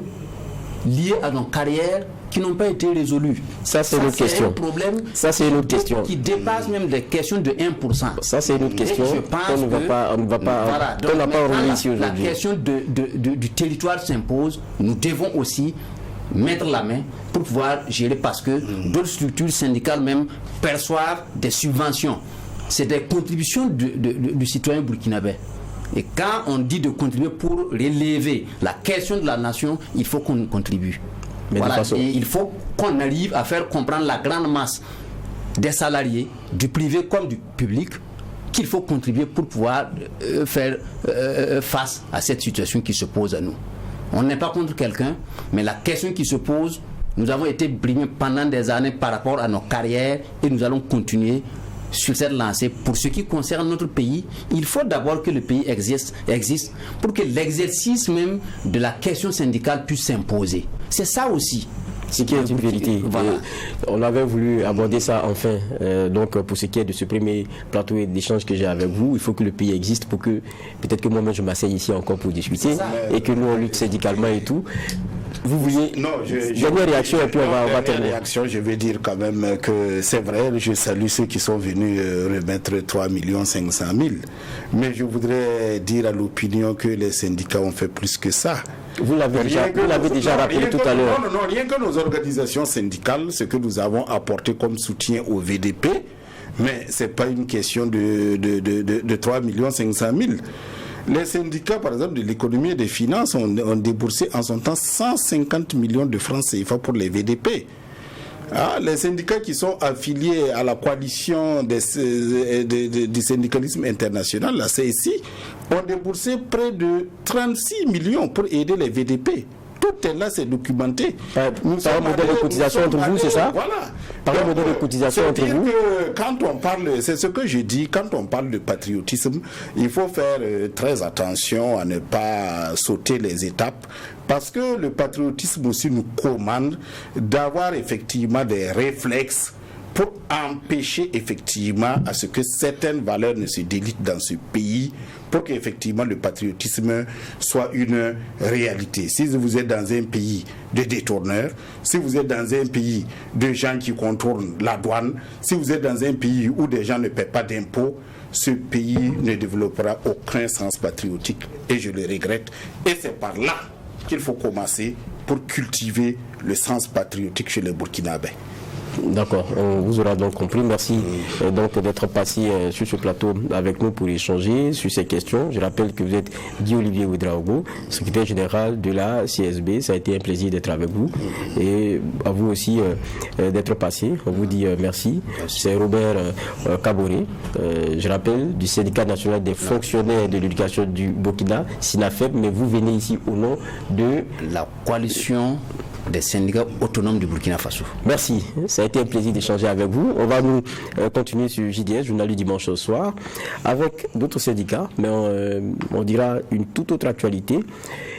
liés à nos carrières qui n'ont pas été résolus. Ça, c'est une autre question. Ça, c'est une autre question. Qui dépasse même des questions de 1%. Ça, c'est une autre question. Je pense on n'a pas remis ici aujourd'hui. La question du territoire s'impose. Nous devons aussi mettre la main pour pouvoir gérer, parce que d'autres structures syndicales même perçoivent des subventions. C'est des contributions du citoyen burkinabé. Et quand on dit de contribuer pour relever la question de la nation, il faut qu'on contribue. Voilà. Et il faut qu'on arrive à faire comprendre la grande masse des salariés, du privé comme du public, qu'il faut contribuer pour pouvoir faire face à cette situation qui se pose à nous. On n'est pas contre quelqu'un, mais la question qui se pose, nous avons été brimés pendant des années par rapport à nos carrières, et nous allons continuer sur cette lancée. Pour ce qui concerne notre pays, il faut d'abord que le pays existe pour que l'exercice même de la question syndicale puisse s'imposer. C'est ça aussi. Ce qui est une vérité. Voilà. On avait voulu aborder ça enfin. Donc pour ce qui est de ce premier plateau d'échange que j'ai avec vous, il faut que le pays existe pour que peut-être que moi-même je m'asseye ici encore pour discuter et que nous on lutte syndicalement et tout. Vous vouliez dernière réaction et puis on va terminer. Réaction, je vais dire quand même que c'est vrai, je salue ceux qui sont venus remettre 3 500 000. Mais je voudrais dire à l'opinion que les syndicats ont fait plus que ça. Vous l'avez déjà rappelé tout à l'heure. Non, rien que nos organisations syndicales, ce que nous avons apporté comme soutien au VDP, mais ce n'est pas une question de 3 500 000. Les syndicats, par exemple, de l'économie et des finances ont déboursé en son temps 150 millions de francs CFA pour les VDP. Les syndicats qui sont affiliés à la coalition du syndicalisme international, la CSI, ont déboursé près de 36 millions pour aider les VDP. Tout est là, c'est documenté. Par un modèle de cotisation entre vous, c'est ça? Voilà. Par un modèle de cotisation entre vous. Quand on parle, c'est ce que je dis, quand on parle de patriotisme, il faut faire très attention à ne pas sauter les étapes, parce que le patriotisme aussi nous commande d'avoir effectivement des réflexes pour empêcher effectivement à ce que certaines valeurs ne se délitent dans ce pays, pour qu'effectivement le patriotisme soit une réalité. Si vous êtes dans un pays de détourneurs, si vous êtes dans un pays de gens qui contournent la douane, si vous êtes dans un pays où des gens ne paient pas d'impôts, ce pays ne développera aucun sens patriotique, et je le regrette. Et c'est par là qu'il faut commencer pour cultiver le sens patriotique chez les Burkinabés. D'accord, on vous aura donc compris. Merci donc d'être passé sur ce plateau avec nous pour échanger sur ces questions. Je rappelle que vous êtes Guy Olivier Ouedraogo, secrétaire général de la CSB. Ça a été un plaisir d'être avec vous et à vous aussi d'être passé. On vous dit merci. C'est Robert Kaboré, je rappelle, du syndicat national des fonctionnaires de l'éducation du Burkina, SINAFEB, mais vous venez ici au nom de la coalition des syndicats autonomes du Burkina Faso. Merci, ça a été un plaisir d'échanger avec vous. On va nous continuer sur JDS, journal du dimanche au soir, avec d'autres syndicats, mais on dira une toute autre actualité.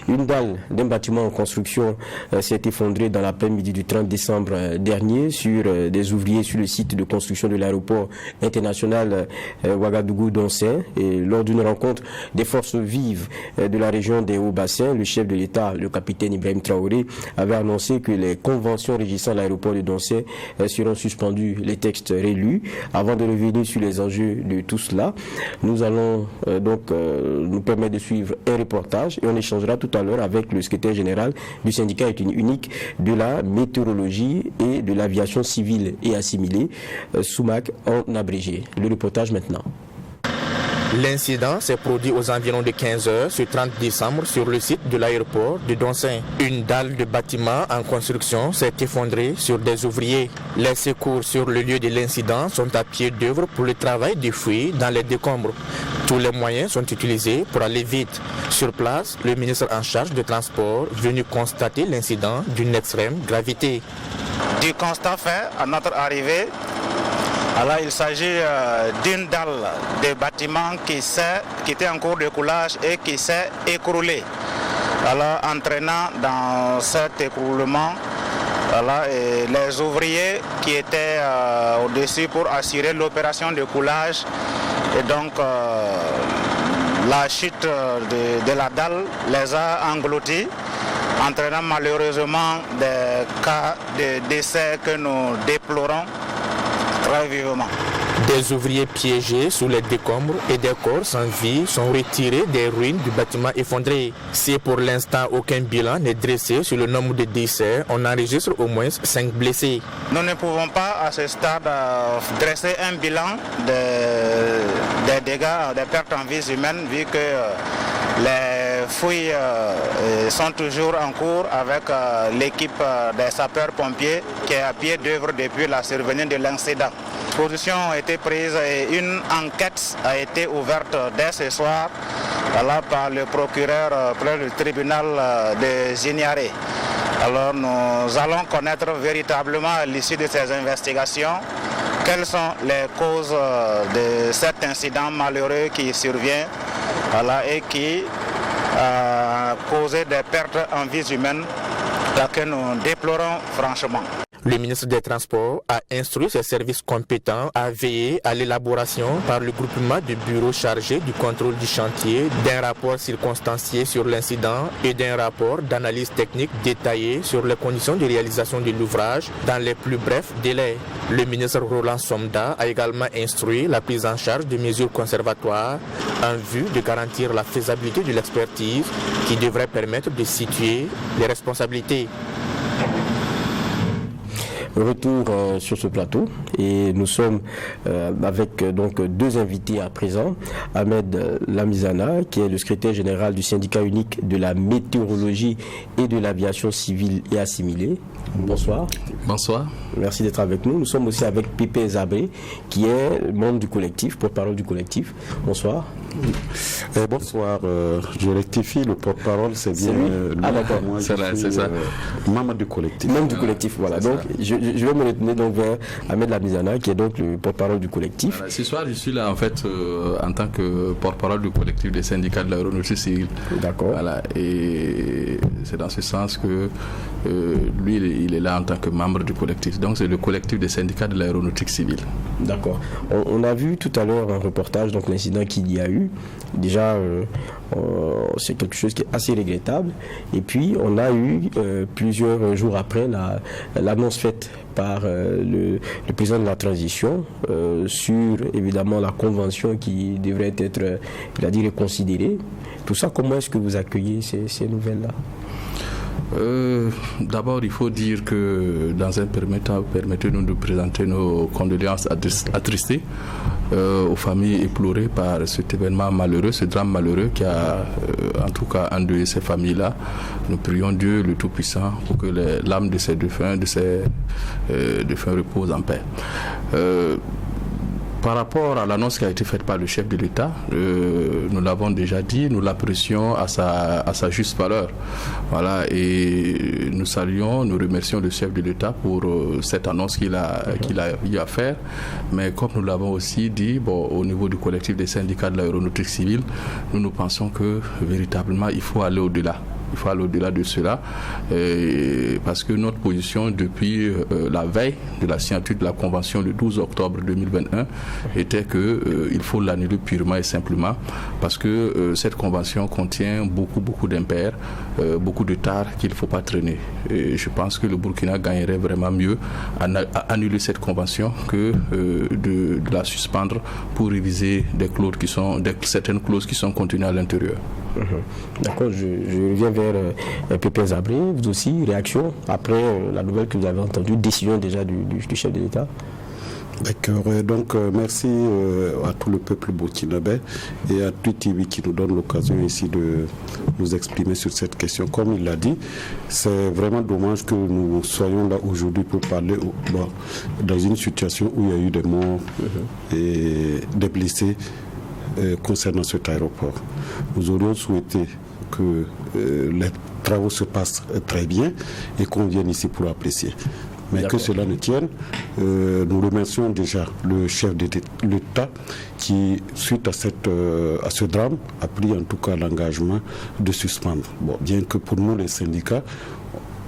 Une dalle d'un bâtiment en construction s'est effondrée dans l'après-midi du 30 décembre dernier sur des ouvriers sur le site de construction de l'aéroport international Ouagadougou-Doncé. Et lors d'une rencontre des forces vives de la région des Hauts-Bassins, le chef de l'État, le capitaine Ibrahim Traoré, avait annoncé que les conventions régissant l'aéroport de Doncé seront suspendues, les textes relus. Avant de revenir sur les enjeux de tout cela, nous allons donc nous permettre de suivre un reportage et on échangera tout à l'heure avec le secrétaire général du syndicat unique de la météorologie et de l'aviation civile et assimilée, SOUMAC en abrégé. Le reportage maintenant. L'incident s'est produit aux environs de 15h ce 30 décembre sur le site de l'aéroport de Doncin. Une dalle de bâtiment en construction s'est effondrée sur des ouvriers. Les secours sur le lieu de l'incident sont à pied d'œuvre pour le travail de fouille dans les décombres. Tous les moyens sont utilisés pour aller vite. Sur place, le ministre en charge du transport venu constater l'incident d'une extrême gravité. Du constat fait à notre arrivée, alors il s'agit d'une dalle de bâtiment qui était en cours de coulage et qui s'est écroulée. Alors entraînant dans cet écroulement les ouvriers qui étaient au-dessus pour assurer l'opération de coulage. Et donc la chute de la dalle les a engloutis, entraînant malheureusement des cas de décès que nous déplorons très vivement. Des ouvriers piégés sous les décombres et des corps sans vie sont retirés des ruines du bâtiment effondré. Si pour l'instant aucun bilan n'est dressé sur le nombre de décès, on enregistre au moins 5 blessés. Nous ne pouvons pas à ce stade dresser un bilan des dégâts, des pertes en vies humaines, vu que les fouilles sont toujours en cours avec l'équipe des sapeurs-pompiers qui est à pied d'œuvre depuis la survenue de l'incident. Position a été prise et une enquête a été ouverte dès ce soir par le procureur près du tribunal de Ziniaré. Alors nous allons connaître véritablement à l'issue de ces investigations quelles sont les causes de cet incident malheureux qui survient et qui a causé des pertes en vies humaines que nous déplorons franchement. Le ministre des Transports a instruit ses services compétents à veiller à l'élaboration par le groupement de bureaux chargés du contrôle du chantier d'un rapport circonstancié sur l'incident et d'un rapport d'analyse technique détaillé sur les conditions de réalisation de l'ouvrage dans les plus brefs délais. Le ministre Roland Somda a également instruit la prise en charge de mesures conservatoires en vue de garantir la faisabilité de l'expertise qui devrait permettre de situer les responsabilités. Retour sur ce plateau et nous sommes avec donc deux invités à présent. Ahmed Lamizana, qui est le secrétaire général du syndicat unique de la météorologie et de l'aviation civile et assimilée. Bonsoir. Bonsoir. Merci d'être avec nous. Nous sommes aussi avec Pépé Zabré, qui est membre du collectif, porte-parole du collectif. Bonsoir. Bonsoir. Je rectifie, le porte-parole, c'est bien. Ah d'accord. C'est ça. Membre du collectif. Membre du collectif, voilà. Donc je vais me retourner donc vers Ahmed Lamizana, qui est donc le porte-parole du collectif. Voilà, ce soir, je suis là en fait en tant que porte-parole du collectif des syndicats de l'aéronautique civile. D'accord. Voilà. Et c'est dans ce sens que lui, il est là en tant que membre du collectif. Donc c'est le collectif des syndicats de l'aéronautique civile. D'accord. On a vu tout à l'heure un reportage, donc l'incident qu'il y a eu. Déjà, c'est quelque chose qui est assez regrettable. Et puis, on a eu plusieurs jours après l'annonce faite par le président de la transition sur évidemment la convention qui devrait être, il a dit, reconsidérée. Tout ça, comment est-ce que vous accueillez ces nouvelles-là ? D'abord, il faut dire que dans un premier temps, permettez-nous de présenter nos condoléances attristées aux familles éplorées par cet événement malheureux, ce drame malheureux qui a en tout cas endeuillé ces familles-là. Nous prions Dieu le Tout-Puissant pour que l'âme de ces défunts repose en paix. Par rapport à l'annonce qui a été faite par le chef de l'État, nous l'avons déjà dit, nous l'apprécions à sa juste valeur. Voilà, et nous saluons, nous remercions le chef de l'État pour cette annonce qu'il a eu à faire. Mais comme nous l'avons aussi dit, au niveau du collectif des syndicats de l'aéronautique civile, nous pensons que véritablement il faut aller au-delà. Il faut aller au-delà de cela parce que notre position depuis la veille de la signature de la convention le 12 octobre 2021 était qu'il faut l'annuler purement et simplement parce que cette convention contient beaucoup d'impairs, beaucoup de tares qu'il ne faut pas traîner. Et je pense que le Burkina gagnerait vraiment mieux à annuler cette convention que de la suspendre pour réviser certaines clauses qui sont contenues à l'intérieur. D'accord, je reviens vers Pépé Zabré. Vous aussi, réaction après la nouvelle que vous avez entendue, décision déjà du chef de l'État? D'accord. Donc, merci à tout le peuple burkinabé et à tout TV qui nous donne l'occasion ici de nous exprimer sur cette question. Comme il l'a dit, c'est vraiment dommage que nous soyons là aujourd'hui pour parler dans une situation où il y a eu des morts et des blessés concernant cet aéroport. Nous aurions souhaité que les travaux se passent très bien et qu'on vienne ici pour apprécier. Mais que cela ne tienne, nous remercions déjà le chef de l'État qui, suite à ce drame, a pris en tout cas l'engagement de suspendre. Bon, bien que pour nous, les syndicats,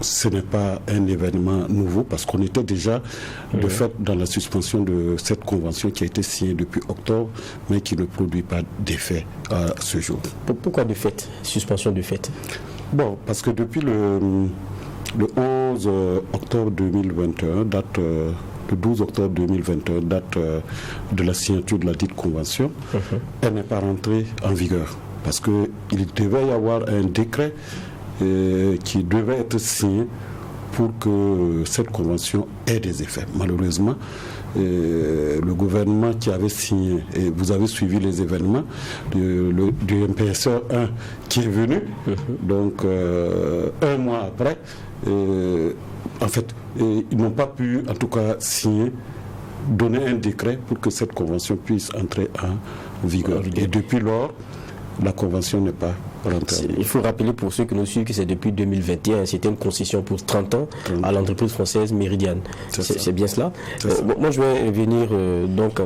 ce n'est pas un événement nouveau parce qu'on était déjà de fait dans la suspension de cette convention qui a été signée depuis octobre mais qui ne produit pas d'effet à ce jour. Pourquoi de fait? Suspension de fait? Bon, parce que depuis le 11 octobre 2021, le 12 octobre 2021, date de la signature de la dite convention, elle n'est pas rentrée en vigueur parce qu'il devait y avoir un décret qui devait être signé pour que cette convention ait des effets. Malheureusement, le gouvernement qui avait signé, et vous avez suivi les événements du MPSE 1 qui est venu, donc un mois après, en fait, ils n'ont pas pu en tout cas signer, donner un décret pour que cette convention puisse entrer en vigueur. Et depuis lors, la convention n'est pas rentrée. Il faut rappeler pour ceux qui nous suivent que c'est depuis 2021, c'était une concession pour 30 ans à l'entreprise française Méridiane. C'est bien cela. Moi, je vais venir donc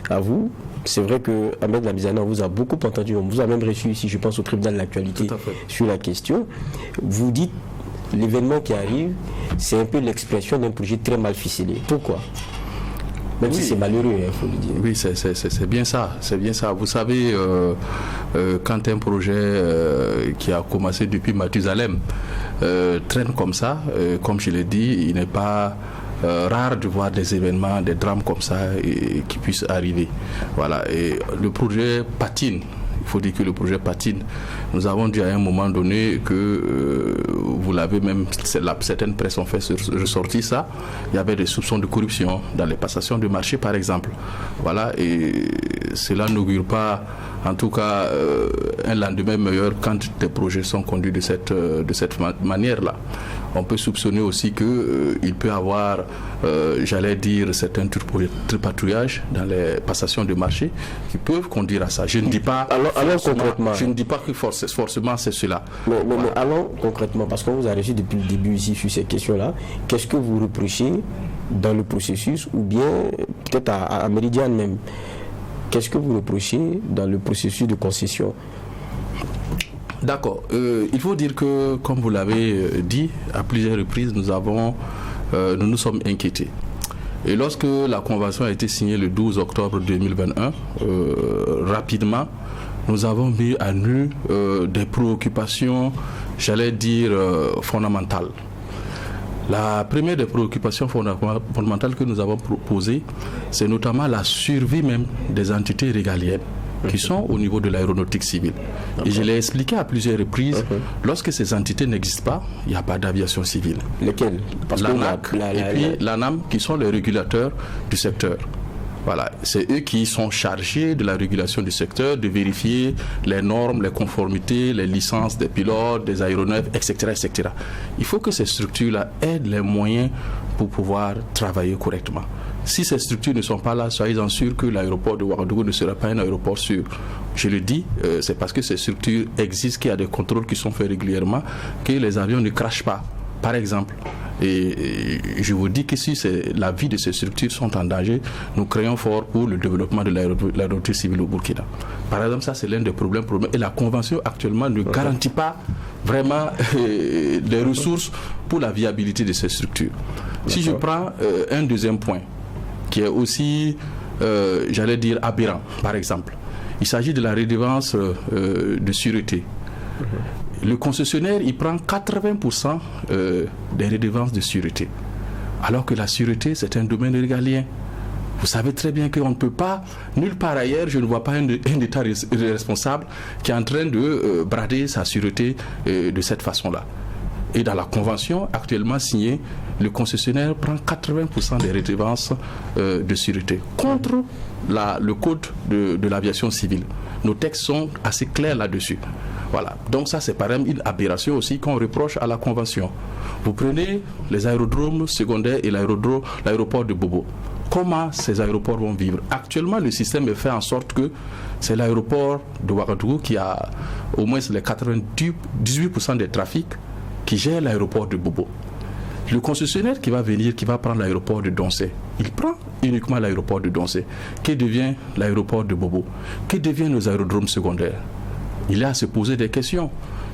à vous. C'est vrai que Ahmed Lamizana vous a beaucoup entendu. On vous a même reçu ici, je pense, au tribunal de l'actualité sur la question. Vous dites l'événement qui arrive, c'est un peu l'expression d'un projet très mal ficelé. Pourquoi? Même si c'est malheureux, il faut le dire. Oui, c'est bien ça. C'est bien ça. Vous savez, quand un projet qui a commencé depuis Mathusalem traîne comme ça, comme je l'ai dit, il n'est pas rare de voir des événements, des drames comme ça qui puissent arriver. Voilà. Et le projet patine. Il faut dire que le projet patine. Nous avons dit à un moment donné que, vous l'avez même, certaines presses ont fait ressortir ça, il y avait des soupçons de corruption dans les passations de marché par exemple. Voilà, et cela n'augure pas, en tout cas, un lendemain meilleur quand des projets sont conduits de cette manière-là. On peut soupçonner aussi qu'il peut y avoir, j'allais dire, certains tripatouillages dans les passations de marché qui peuvent conduire à ça. Je ne dis pas concrètement. Je ne dis pas que forcément c'est cela. Mais allons concrètement, parce qu'on vous a reçu depuis le début ici sur ces questions-là. Qu'est-ce que vous reprochez dans le processus ou bien peut-être à Méridiane même? Qu'est-ce que vous reprochez dans le processus de concession? D'accord. Il faut dire que, comme vous l'avez dit, à plusieurs reprises, nous nous sommes inquiétés. Et lorsque la convention a été signée le 12 octobre 2021, rapidement, nous avons mis à nu des préoccupations, j'allais dire, fondamentales. La première des préoccupations fondamentales que nous avons posées, c'est notamment la survie même des entités régaliennes qui sont au niveau de l'aéronautique civile. Et je l'ai expliqué à plusieurs reprises, lorsque ces entités n'existent pas, il n'y a pas d'aviation civile. Lesquelles? L'ANAC et puis l'ANAM qui sont les régulateurs du secteur. Voilà, c'est eux qui sont chargés de la régulation du secteur, de vérifier les normes, les conformités, les licences des pilotes, des aéronefs, etc., etc. Il faut que ces structures-là aient les moyens pour pouvoir travailler correctement. Si ces structures ne sont pas là, soyez-en sûrs que l'aéroport de Ouagadougou ne sera pas un aéroport sûr. Je le dis, c'est parce que ces structures existent, qu'il y a des contrôles qui sont faits régulièrement, que les avions ne crachent pas, par exemple. Et je vous dis que si la vie de ces structures sont en danger, nous craignons fort pour le développement de l'aéronautique civile au Burkina. Par exemple, ça c'est l'un des problèmes. Et la convention actuellement ne garantit pas vraiment les ressources pour la viabilité de ces structures. Si je prends un deuxième point, qui est aussi, j'allais dire, aberrant, par exemple, il s'agit de la redevance de sûreté. Le concessionnaire, il prend 80% des redevances de sûreté. Alors que la sûreté, c'est un domaine régalien. Vous savez très bien qu'on ne peut pas, nulle part ailleurs, je ne vois pas un État responsable qui est en train de brader sa sûreté de cette façon-là. Et dans la convention actuellement signée, le concessionnaire prend 80% des redevances de sûreté contre le code de l'aviation civile. Nos textes sont assez clairs là-dessus. Voilà. Donc ça, c'est par exemple une aberration aussi qu'on reproche à la convention. Vous prenez les aérodromes secondaires et l'aéroport de Bobo. Comment ces aéroports vont vivre? Actuellement, le système est fait en sorte que c'est l'aéroport de Ouagadougou qui a au moins les 98% des trafics qui gère l'aéroport de Bobo. Le concessionnaire qui va venir, qui va prendre l'aéroport de Doncé, il prend uniquement l'aéroport de Doncé. Que devient l'aéroport de Bobo? Que deviennent nos aérodromes secondaires? Il est à se poser des questions.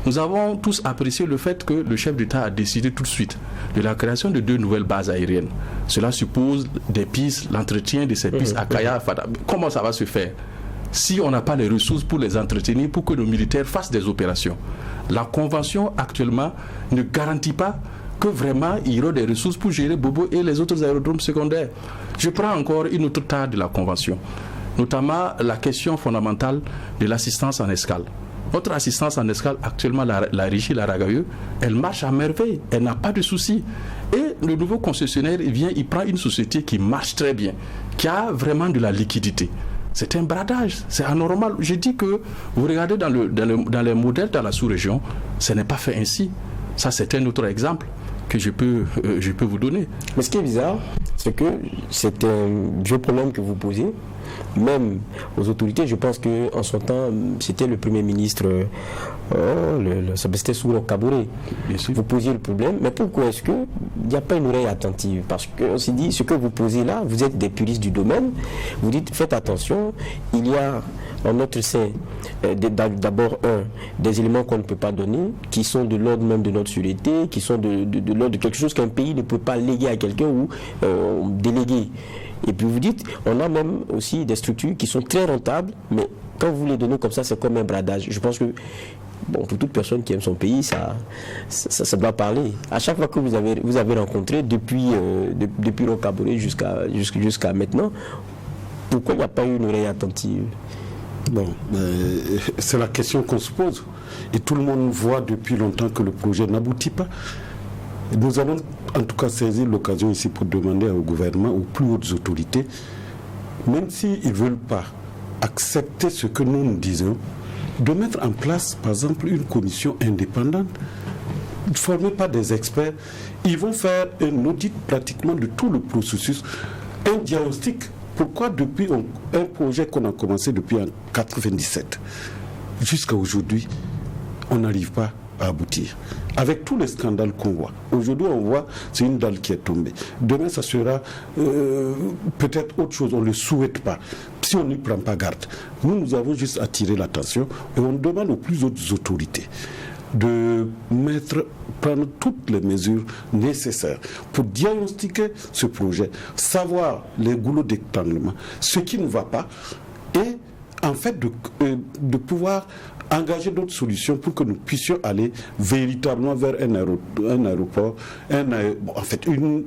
Nous avons tous apprécié le fait que le chef d'État a décidé tout de suite de la création de 2 nouvelles bases aériennes. Cela suppose des pistes, l'entretien de ces pistes à Kaya, Fada. Comment ça va se faire si on n'a pas les ressources pour les entretenir, pour que nos militaires fassent des opérations? La convention actuellement ne garantit pas que vraiment il y aura des ressources pour gérer Bobo et les autres aérodromes secondaires. Je prends encore une autre tare de la convention, notamment la question fondamentale de l'assistance en escale. Notre assistance en escale, actuellement, la Régie, la Ragailleux, elle marche à merveille, elle n'a pas de soucis. Et le nouveau concessionnaire, il prend une société qui marche très bien, qui a vraiment de la liquidité. C'est un bradage, c'est anormal. Je dis que vous regardez dans les modèles dans la sous-région, ce n'est pas fait ainsi. Ça, c'est un autre exemple que je peux vous donner. Mais ce qui est bizarre, c'est que c'est un vieux problème que vous posez, même aux autorités. Je pense qu'en son temps, c'était le Premier ministre, c'était Souro Kaboré. Vous posiez le problème, mais pourquoi est-ce qu'il n'y a pas une oreille attentive? Parce qu'on s'est dit, ce que vous posez là, vous êtes des puristes du domaine, vous dites, faites attention, il y a en notre sein, d'abord, des éléments qu'on ne peut pas donner, qui sont de l'ordre même de notre sûreté, qui sont de l'ordre de quelque chose qu'un pays ne peut pas léguer à quelqu'un ou déléguer. Et puis vous dites, on a même aussi des structures qui sont très rentables, mais quand vous les donnez comme ça, c'est comme un bradage. Je pense que, bon, pour toute personne qui aime son pays, ça doit parler. À chaque fois que vous avez rencontré, depuis Rocaboré jusqu'à maintenant, pourquoi il n'y a pas eu une oreille attentive? Bon, c'est la question qu'on se pose. Et tout le monde voit depuis longtemps que le projet n'aboutit pas. Nous allons en tout cas saisir l'occasion ici pour demander au gouvernement, aux plus hautes autorités, même s'ils ne veulent pas accepter ce que nous disons, de mettre en place, par exemple, une commission indépendante, formée par des experts. Ils vont faire un audit pratiquement de tout le processus, un diagnostic. Pourquoi depuis un projet qu'on a commencé depuis 1997 jusqu'à aujourd'hui, on n'arrive pas à aboutir? Avec tous les scandales qu'on voit. Aujourd'hui, on voit, c'est une dalle qui est tombée. Demain, ça sera peut-être autre chose. On ne le souhaite pas. Si on n'y prend pas garde. Nous avons juste attiré l'attention et on demande aux plus hautes autorités de prendre toutes les mesures nécessaires pour diagnostiquer ce projet, savoir les goulots d'étranglement, ce qui ne va pas, et en fait de pouvoir engager d'autres solutions pour que nous puissions aller véritablement vers un aéroport, en fait une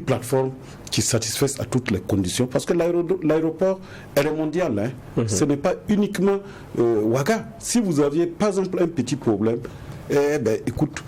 plateforme qui satisfasse à toutes les conditions, parce que l'aéroport elle est mondial, ce n'est pas uniquement Ouaga. Si vous aviez par exemple un petit problème, écoute,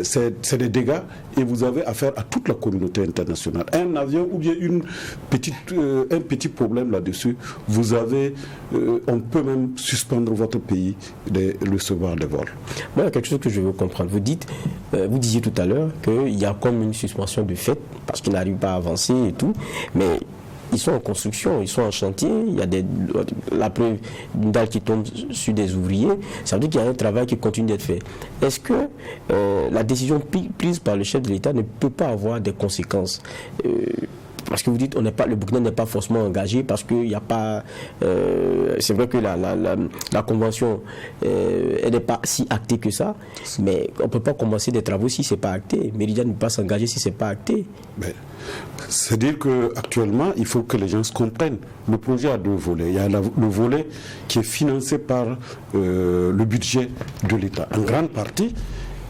c'est des dégâts et vous avez affaire à toute la communauté internationale. Un avion ou bien un petit problème là-dessus, on peut même suspendre votre pays de recevoir des vols. Moi, il y a quelque chose que je veux comprendre. Vous disiez tout à l'heure qu'il y a comme une suspension de fait parce qu'ils n'arrivent pas à avancer et tout, mais ils sont en construction, ils sont en chantier, il y a la preuve d'une dalle qui tombe sur des ouvriers, ça veut dire qu'il y a un travail qui continue d'être fait. Est-ce que la décision prise par le chef de l'État ne peut pas avoir des conséquences parce que vous dites le Burkina n'est pas forcément engagé parce qu'il n'y a pas... c'est vrai que la convention elle n'est pas si actée que ça, mais on ne peut pas commencer des travaux si ce n'est pas acté. Méridian ne peut pas s'engager si ce n'est pas acté. C'est-à-dire qu'actuellement, il faut que les gens se comprennent. Le projet a 2 volets. Il y a le volet qui est financé par le budget de l'État, en grande partie.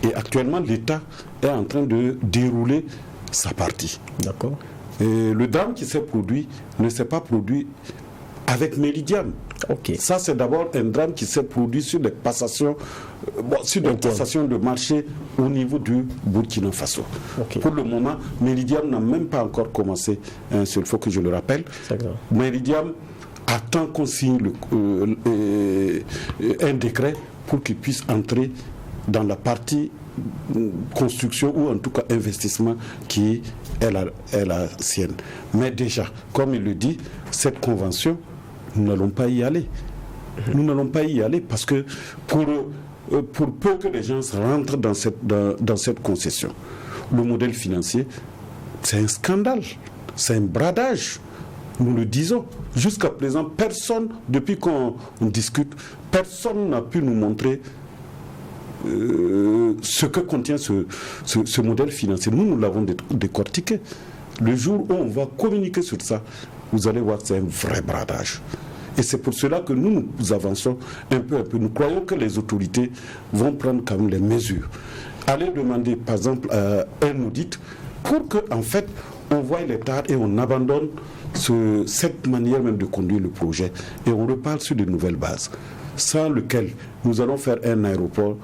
Et actuellement, l'État est en train de dérouler sa partie. D'accord. Et le drame qui s'est produit ne s'est pas produit avec Méridian. Ça, c'est d'abord un drame qui s'est produit sur des passations, de marché au niveau du Burkina Faso. Pour le moment, Meridiam n'a même pas encore commencé un seul, faut que je le rappelle. Meridiam attend qu'on signe un décret pour qu'il puisse entrer dans la partie construction ou en tout cas investissement qui est la sienne. Mais déjà, comme il le dit, cette convention, nous n'allons pas y aller. Nous n'allons pas y aller parce que pour peu que les gens rentrent dans cette concession, le modèle financier, c'est un scandale, c'est un bradage. Nous le disons. Jusqu'à présent, personne, depuis qu'on discute, personne n'a pu nous montrer ce que contient ce modèle financier. Nous l'avons décortiqué. Le jour où on va communiquer sur ça, vous allez voir que c'est un vrai bradage. Et c'est pour cela que nous avançons un peu. Nous croyons que les autorités vont prendre quand même les mesures. Allez demander, par exemple, un audit pour qu'en fait, on voit l'état et on abandonne cette manière même de conduire le projet et on repart sur de nouvelles bases, sans lequel nous allons faire un aéroport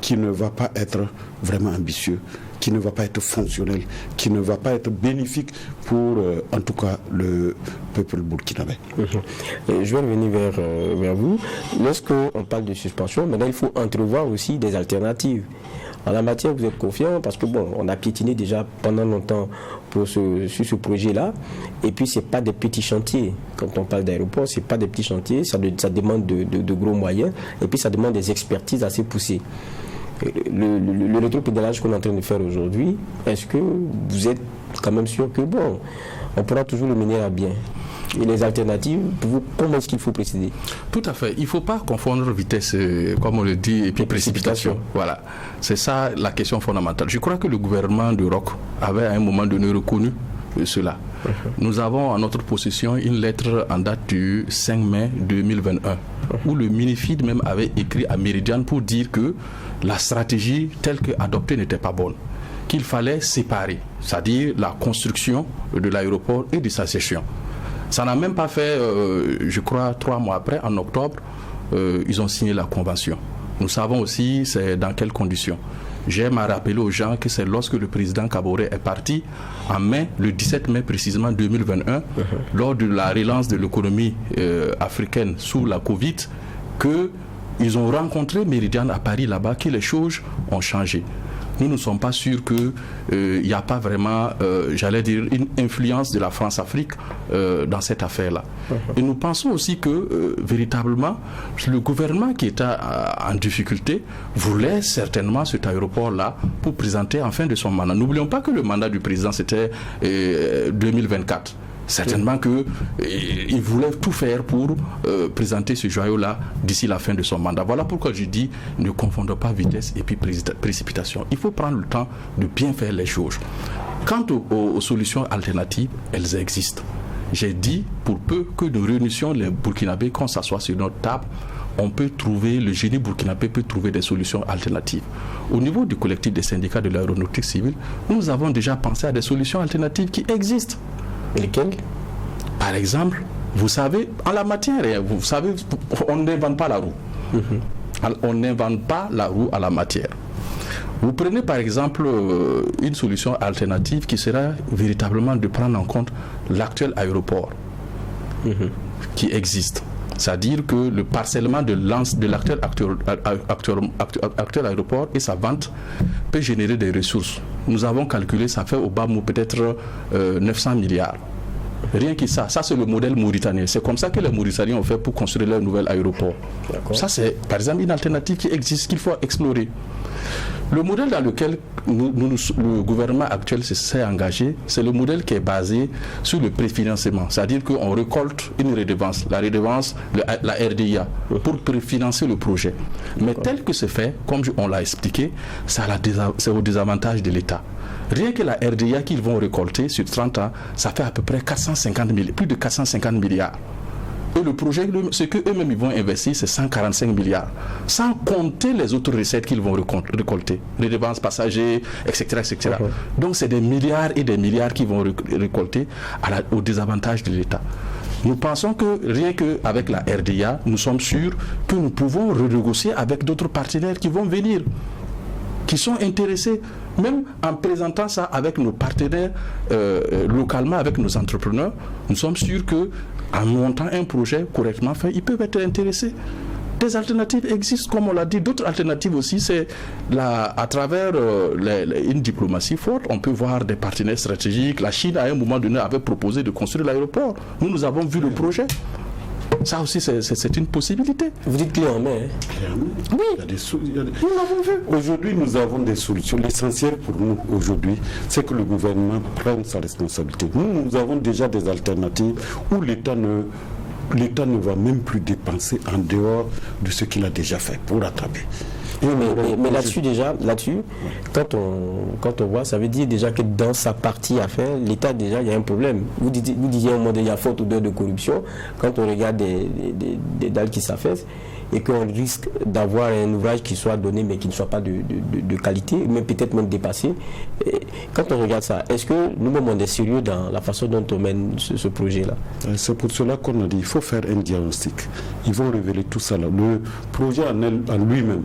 qui ne va pas être vraiment ambitieux, qui ne va pas être fonctionnel, qui ne va pas être bénéfique pour, en tout cas, le peuple burkinabé. Je vais revenir vers vous. Lorsqu'on parle de suspension, maintenant il faut entrevoir aussi des alternatives. En la matière, vous êtes confiant parce que on a piétiné déjà pendant longtemps sur ce projet-là. Et puis, c'est pas des petits chantiers. Quand on parle d'aéroport, c'est pas des petits chantiers. Ça demande de gros moyens. Et puis, ça demande des expertises assez poussées. Le rétropédalage qu'on est en train de faire aujourd'hui, est-ce que vous êtes quand même sûr que on pourra toujours le mener à bien? Et les alternatives, pour vous, comment est-ce qu'il faut préciser? Tout à fait. Il ne faut pas confondre vitesse, comme on le dit, et puis précipitation. Voilà. C'est ça la question fondamentale. Je crois que le gouvernement de Roch avait à un moment donné reconnu cela. Nous avons en notre possession une lettre en date du 5 mai 2021 où le Minifid même avait écrit à Meridiam pour dire que la stratégie telle qu'adoptée n'était pas bonne, qu'il fallait séparer, c'est-à-dire la construction de l'aéroport et de sa gestion. Ça n'a même pas fait, je crois, 3 mois après, en octobre, ils ont signé la convention. Nous savons aussi c'est dans quelles conditions. J'aime à rappeler aux gens que c'est lorsque le président Kaboré est parti, en mai, le 17 mai précisément 2021, lors de la relance de l'économie africaine sous la Covid, qu'ils ont rencontré Meridiam à Paris là-bas, que les choses ont changé. Nous ne sommes pas sûrs qu'il n'y a pas vraiment, j'allais dire, une influence de la France-Afrique dans cette affaire-là. Et nous pensons aussi que, véritablement, le gouvernement qui était en difficulté voulait certainement cet aéroport-là pour présenter en fin de son mandat. N'oublions pas que le mandat du président, c'était 2024. Certainement qu'il voulait tout faire pour présenter ce joyau-là d'ici la fin de son mandat. Voilà pourquoi je dis, ne confondons pas vitesse et puis précipitation. Il faut prendre le temps de bien faire les choses. Quant aux solutions alternatives, elles existent. J'ai dit, pour peu que nous réunissions les Burkinabés, qu'on s'assoie sur notre table, le génie burkinabé peut trouver des solutions alternatives. Au niveau du collectif des syndicats de l'aéronautique civile, nous avons déjà pensé à des solutions alternatives qui existent. Lesquels? Par exemple, vous savez, en la matière, vous savez, on n'invente pas la roue. On n'invente pas la roue à la matière. Vous prenez par exemple une solution alternative qui sera véritablement de prendre en compte l'actuel aéroport qui existe. C'est-à-dire que le parcellement de l'actuel aéroport et sa vente peut générer des ressources. Nous avons calculé, ça fait au bas mot peut-être 900 milliards. Rien que ça c'est le modèle mauritanien. C'est comme ça que les Mauritaniens ont fait pour construire leur nouvel aéroport. Ça, c'est par exemple une alternative qui existe, qu'il faut explorer. Le modèle dans lequel le gouvernement actuel s'est engagé, c'est le modèle qui est basé sur le préfinancement. C'est-à-dire qu'on récolte une redevance, la redevance, la RDIA, pour préfinancer le projet. Mais tel que c'est fait, comme on l'a expliqué, c'est au désavantage de l'État. Rien que la RDIA qu'ils vont récolter sur 30 ans, ça fait à peu près plus de 450 milliards. Et le projet, ce qu'eux-mêmes ils vont investir, c'est 145 milliards. Sans compter les autres recettes qu'ils vont récolter. Les dépenses passagers, etc. etc. Donc c'est des milliards et des milliards qu'ils vont récolter au désavantage de l'État. Nous pensons que rien qu'avec la RDA, nous sommes sûrs que nous pouvons renégocier avec d'autres partenaires qui vont venir, qui sont intéressés, même en présentant ça avec nos partenaires localement, avec nos entrepreneurs. Nous sommes sûrs qu'en montant un projet correctement fait, ils peuvent être intéressés. Des alternatives existent, comme on l'a dit. D'autres alternatives aussi, c'est à travers une diplomatie forte, on peut voir des partenaires stratégiques. La Chine, à un moment donné, avait proposé de construire l'aéroport. Nous avons vu le projet. Ça aussi, c'est une possibilité. Vous dites clé en main. Oui. Nous l'avons vu. Aujourd'hui, nous avons des solutions. L'essentiel pour nous, aujourd'hui, c'est que le gouvernement prenne sa responsabilité. Nous avons déjà des alternatives où l'État ne va même plus dépenser en dehors de ce qu'il a déjà fait pour rattraper. Mais là-dessus, quand on voit, ça veut dire déjà que dans sa partie à faire, l'État, déjà, il y a un problème. Vous disiez au moment il y a faute ou de corruption, quand on regarde des dalles qui s'affaissent, et qu'on risque d'avoir un ouvrage qui soit donné mais qui ne soit pas de qualité, mais peut-être même dépassé. Et quand on regarde ça, est-ce que nous-mêmes on est sérieux dans la façon dont on mène ce projet-là? C'est pour cela qu'on a dit qu'il faut faire un diagnostic. Ils vont révéler tout ça là. Le projet en lui-même,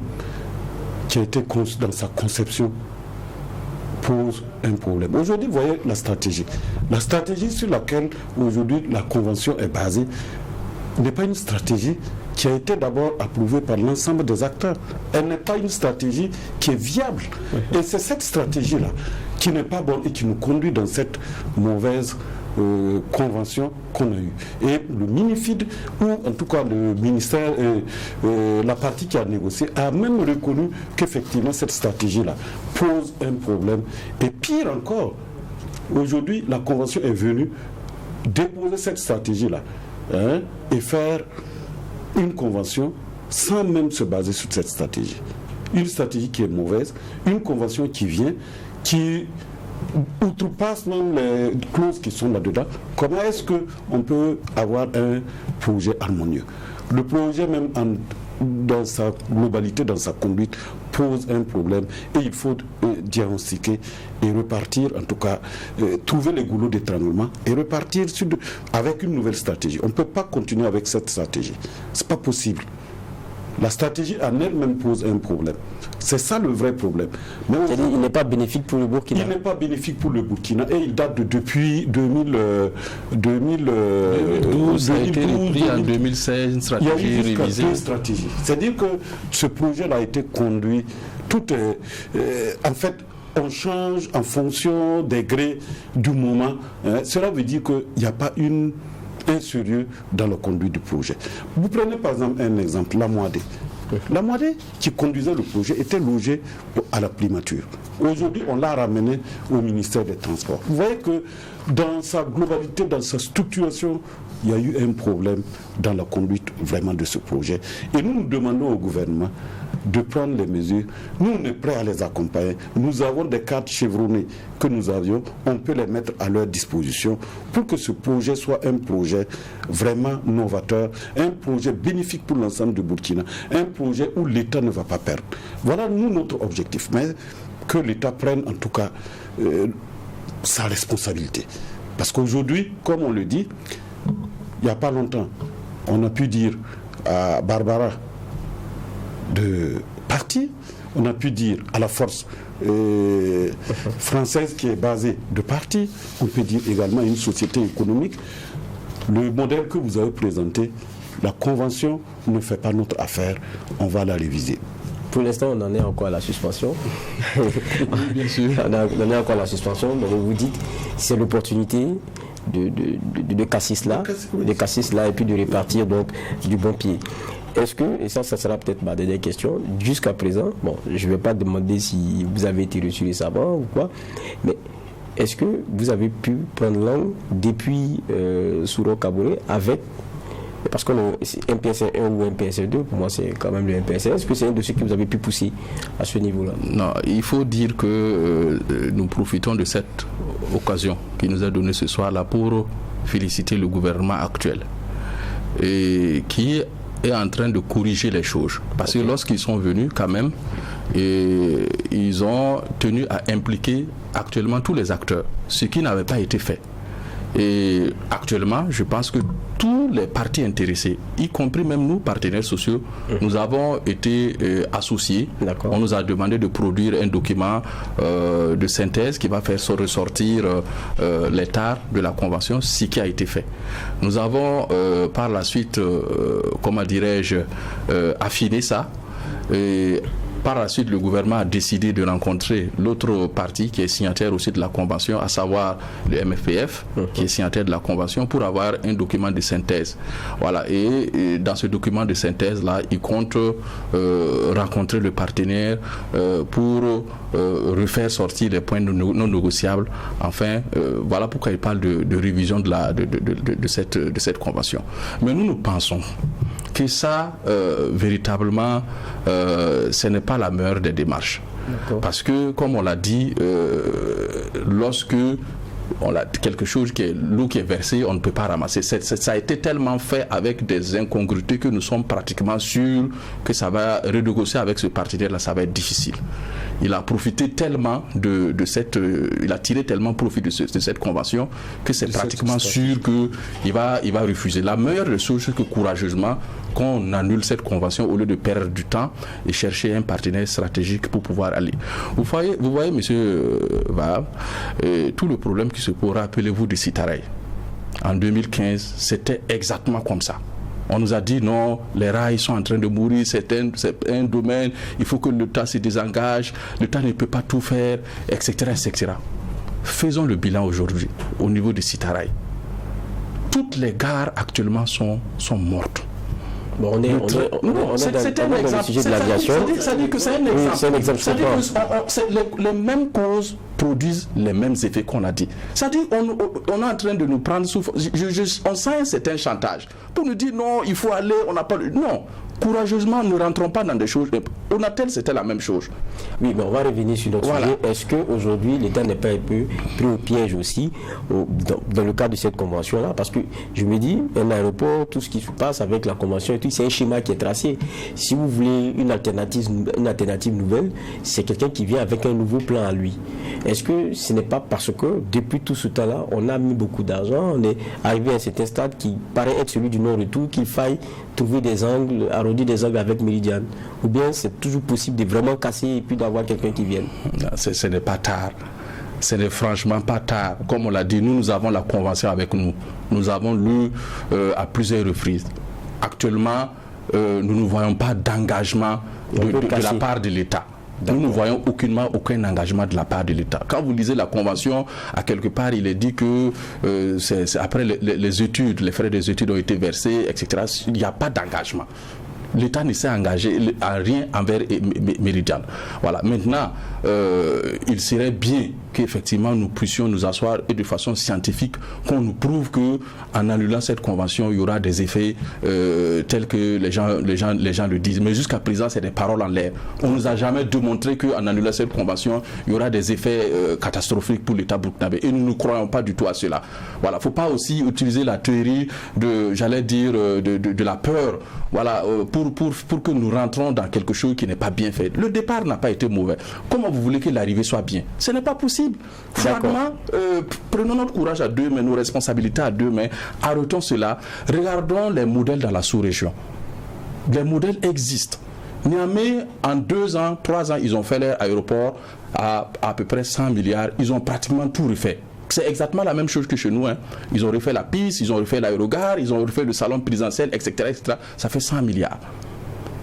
qui a été conçu dans sa conception, pose un problème. Aujourd'hui, vous voyez la stratégie. La stratégie sur laquelle aujourd'hui la convention est basée n'est pas une stratégie qui a été d'abord approuvée par l'ensemble des acteurs. Elle n'est pas une stratégie qui est viable. Oui. Et c'est cette stratégie-là qui n'est pas bonne et qui nous conduit dans cette mauvaise convention qu'on a eue. Et le MINIFID, ou en tout cas le ministère, la partie qui a négocié, a même reconnu qu'effectivement cette stratégie-là pose un problème. Et pire encore, aujourd'hui, la convention est venue déposer cette stratégie-là et faire une convention sans même se baser sur cette stratégie. Une stratégie qui est mauvaise, une convention qui vient, qui outrepasse même les clauses qui sont là-dedans. Comment est-ce qu'on peut avoir un projet harmonieux? Le projet même dans sa globalité, dans sa conduite, pose un problème et il faut diagnostiquer et repartir, en tout cas, trouver les goulots d'étranglement et repartir avec une nouvelle stratégie. On ne peut pas continuer avec cette stratégie. Ce n'est pas possible. La stratégie en elle-même pose un problème. C'est ça le vrai problème. Mais il n'est pas bénéfique pour le Burkina. Il n'est pas bénéfique pour le Burkina et il date depuis 2012. Ça a été repris en 2016, une stratégie révisée. C'est-à-dire que ce projet-là a été conduit. En fait, on change en fonction des grés du moment. Cela veut dire qu'il n'y a pas un sérieux dans la conduite du projet. Vous prenez par exemple un exemple, la Moadé. La Moadé qui conduisait le projet était logée à la primature. Aujourd'hui, on l'a ramené au ministère des Transports. Vous voyez que dans sa globalité, dans sa structuration, il y a eu un problème dans la conduite vraiment de ce projet. Et nous demandons au gouvernement de prendre les mesures. Nous, on est prêts à les accompagner. Nous avons des cartes chevronnées que nous avions. On peut les mettre à leur disposition pour que ce projet soit un projet vraiment novateur, un projet bénéfique pour l'ensemble du Burkina, un projet où l'État ne va pas perdre. Voilà, nous, notre objectif. Mais que l'État prenne, en tout cas, sa responsabilité. Parce qu'aujourd'hui, comme on le dit, il n'y a pas longtemps, on a pu dire à Barbara de partir, on a pu dire à la force française qui est basée de partir, on peut dire également à une société économique, le modèle que vous avez présenté, la convention ne fait pas notre affaire, on va la réviser. Pour l'instant, on en est encore à la suspension. Bien sûr. On en est encore à la suspension, donc vous dites c'est l'opportunité de casser cela, et puis de répartir donc du bon pied. Est-ce que, et ça sera peut-être ma dernière question, jusqu'à présent, bon, je ne vais pas demander si vous avez été reçu récemment ou quoi, mais est-ce que vous avez pu prendre langue depuis Souro Kaboré avec, parce que un PSR 1 ou un PSR 2, pour moi c'est quand même le MPSR, est-ce que c'est un de ceux que vous avez pu pousser à ce niveau-là? Non, il faut dire que nous profitons de cette occasion qui nous a donné ce soir-là pour féliciter le gouvernement actuel et qui est en train de corriger les choses. Parce que lorsqu'ils sont venus, quand même, ils ont tenu à impliquer actuellement tous les acteurs, ce qui n'avait pas été fait. Et actuellement, je pense que tous les partis intéressés, y compris même nous, partenaires sociaux, nous avons été associés. On nous a demandé de produire un document de synthèse qui va faire ressortir les tares de la Convention, ce qui a été fait. Nous avons par la suite, comment dirais-je, affiné ça. Et par la suite, le gouvernement a décidé de rencontrer l'autre parti qui est signataire aussi de la Convention, à savoir le MFPF, qui est signataire de la Convention, pour avoir un document de synthèse. Voilà. Et dans ce document de synthèse-là, il compte rencontrer le partenaire pour refaire sortir les points non négociables. Enfin, voilà pourquoi il parle de révision de cette Convention. Mais nous pensons que ça, véritablement, ce n'est pas la meilleure des démarches. Parce que, comme on l'a dit, lorsque on a quelque chose qui est l'eau qui est versée, on ne peut pas ramasser. Ça a été tellement fait avec des incongruités que nous sommes pratiquement sûrs que ça va renégocier avec ce partenaire-là, ça va être difficile. Il a profité tellement il a tiré tellement profit de cette convention que c'est pratiquement sûr qu'il va refuser. La meilleure des choses, c'est que courageusement, qu'on annule cette convention au lieu de perdre du temps et chercher un partenaire stratégique pour pouvoir aller. Vous voyez, monsieur Vahab, tout le problème qui se pose, rappelez-vous de Sitaray. En 2015, c'était exactement comme ça. On nous a dit non, les rails sont en train de mourir, c'est un domaine, il faut que l'État se désengage, l'État ne peut pas tout faire, etc., etc. Faisons le bilan aujourd'hui au niveau de Sitaray. Toutes les gares actuellement sont mortes. Bon, on est dans le sujet de l'aviation. Ça dit que c'est un exemple. Oui, c'est un exemple. Ça dit que les mêmes causes produisent les mêmes effets qu'on a dit. Ça dit on est en train de nous prendre sous... on sent un certain chantage. Pour nous dire non, il faut aller, on n'a pas... Non. Courageusement, ne rentrons pas dans des choses. Onatel, c'était la même chose. Oui, mais on va revenir sur notre sujet. Est-ce qu'aujourd'hui, l'État n'est pas un peu pris au piège aussi dans le cadre de cette convention-là? Parce que je me dis, un aéroport, tout ce qui se passe avec la convention et tout, c'est un schéma qui est tracé. Si vous voulez une alternative nouvelle, c'est quelqu'un qui vient avec un nouveau plan à lui. Est-ce que ce n'est pas parce que depuis tout ce temps-là, on a mis beaucoup d'argent, on est arrivé à cet stade qui paraît être celui du non-retour, qu'il faille trouver des angles, arrondir des angles avec Meridian? Ou bien c'est toujours possible de vraiment casser et puis d'avoir quelqu'un qui vienne? Ce n'est pas tard. Ce n'est franchement pas tard. Comme on l'a dit, nous avons la convention avec nous. Nous avons lu à plusieurs reprises. Actuellement, nous ne voyons pas d'engagement de la part de l'État. Nous ne voyons aucun engagement de la part de l'État. Quand vous lisez la convention, à quelque part, il est dit que c'est après les études, les frais des études ont été versés, etc. Il n'y a pas d'engagement. L'État ne s'est engagé à rien envers Meridian. Voilà. Maintenant, il serait bien qu'effectivement nous puissions nous asseoir et de façon scientifique qu'on nous prouve que en annulant cette convention, il y aura des effets tels que les gens le disent. Mais jusqu'à présent, c'est des paroles en l'air. On ne nous a jamais démontré qu'en annulant cette convention, il y aura des effets catastrophiques pour l'État burkinabé. Et nous ne croyons pas du tout à cela. Voilà. Il ne faut pas aussi utiliser la théorie de la peur. Voilà, pour que nous rentrons dans quelque chose qui n'est pas bien fait. Le départ n'a pas été mauvais. Comment vous voulez que l'arrivée soit bien? Ce n'est pas possible. Franchement, prenons notre courage à deux mains, nos responsabilités à deux mains, arrêtons cela, regardons les modèles dans la sous-région. Les modèles existent. Niamey, en 2 ans, 3 ans, ils ont fait leur aéroport à peu près 100 milliards. Ils ont pratiquement tout refait. C'est exactement la même chose que chez nous. Hein. Ils ont refait la piste, ils ont refait l'aérogare, ils ont refait le salon présidentiel, etc., etc. Ça fait 100 milliards.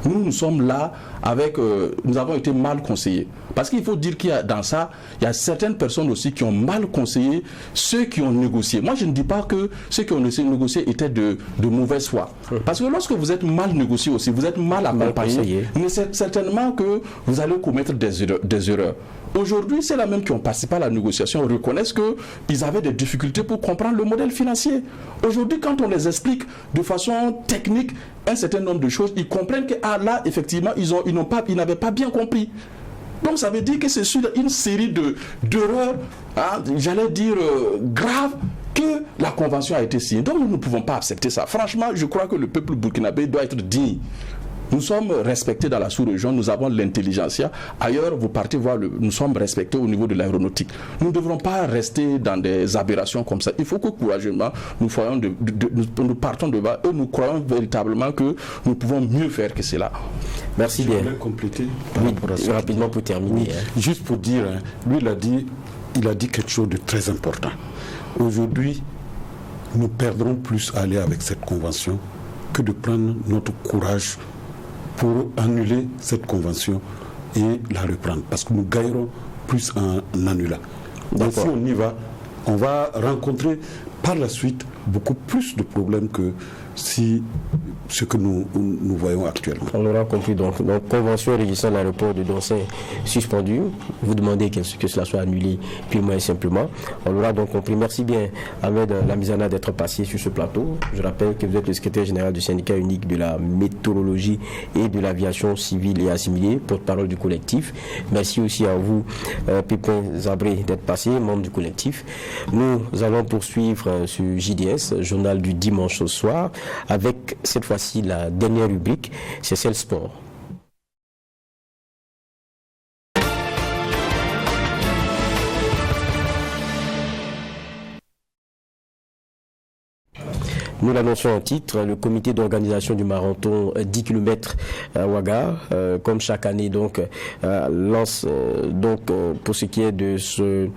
Nous sommes là avec... nous avons été mal conseillés. Parce qu'il faut dire qu'il y a dans ça, il y a certaines personnes aussi qui ont mal conseillé ceux qui ont négocié. Moi, je ne dis pas que ceux qui ont négocié étaient de mauvaise foi. Parce que lorsque vous êtes mal négocié aussi, vous êtes mal accompagné, mais c'est certainement que vous allez commettre des erreurs. Aujourd'hui, c'est la même qui ont participé à la négociation reconnaissent qu'ils avaient des difficultés pour comprendre le modèle financier. Aujourd'hui, quand on les explique de façon technique un certain nombre de choses, ils comprennent que là, effectivement, ils n'avaient pas bien compris. Donc, ça veut dire que c'est sur une série d'erreurs, j'allais dire graves, que la convention a été signée. Donc, nous ne pouvons pas accepter ça. Franchement, je crois que le peuple burkinabé doit être digne Nous sommes respectés dans la sous-région, nous avons l'intelligentsia. Ailleurs, vous partez voir, nous sommes respectés au niveau de l'aéronautique. Nous ne devrons pas rester dans des aberrations comme ça. Il faut que courageusement, nous partons de bas et nous croyons véritablement que nous pouvons mieux faire que cela. Merci bien. Je voulais compléter rapidement pour terminer. Oui, juste pour dire, lui il a dit quelque chose de très important. Aujourd'hui, nous perdrons plus à aller avec cette convention que de prendre notre courage pour annuler cette convention et la reprendre. Parce que nous gagnerons plus en annulant. Donc si on y va, on va rencontrer par la suite beaucoup plus de problèmes que ce que nous voyons actuellement. On aura compris donc convention régissant l'aéroport de Doncin suspendue. Vous demandez que cela soit annulé purement et simplement. On l'aura donc compris. Merci bien Ahmed Lamizana d'être passé sur ce plateau. Je rappelle que vous êtes le secrétaire général du syndicat unique de la météorologie et de l'aviation civile et assimilée, porte-parole du collectif. Merci aussi à vous Pépin Zabré d'être passé, membre du collectif. Nous allons poursuivre ce JDS, journal du dimanche au soir, avec cette fois-ci la dernière rubrique, c'est celle sport. Nous l'annonçons en titre, le comité d'organisation du marathon 10 km à Ouaga, comme chaque année, donc, lance pour ce qui est de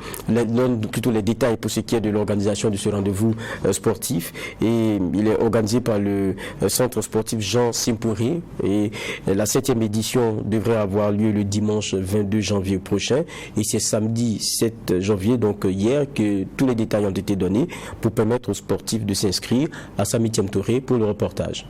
plutôt les détails pour ce qui est de l'organisation de ce rendez-vous sportif. Et il est organisé par le centre sportif Jean Simpouré. Et la 7e édition devrait avoir lieu le dimanche 22 janvier prochain. Et c'est samedi 7 janvier, donc hier, que tous les détails ont été donnés pour permettre aux sportifs de s'inscrire. À Sami Touré pour le reportage.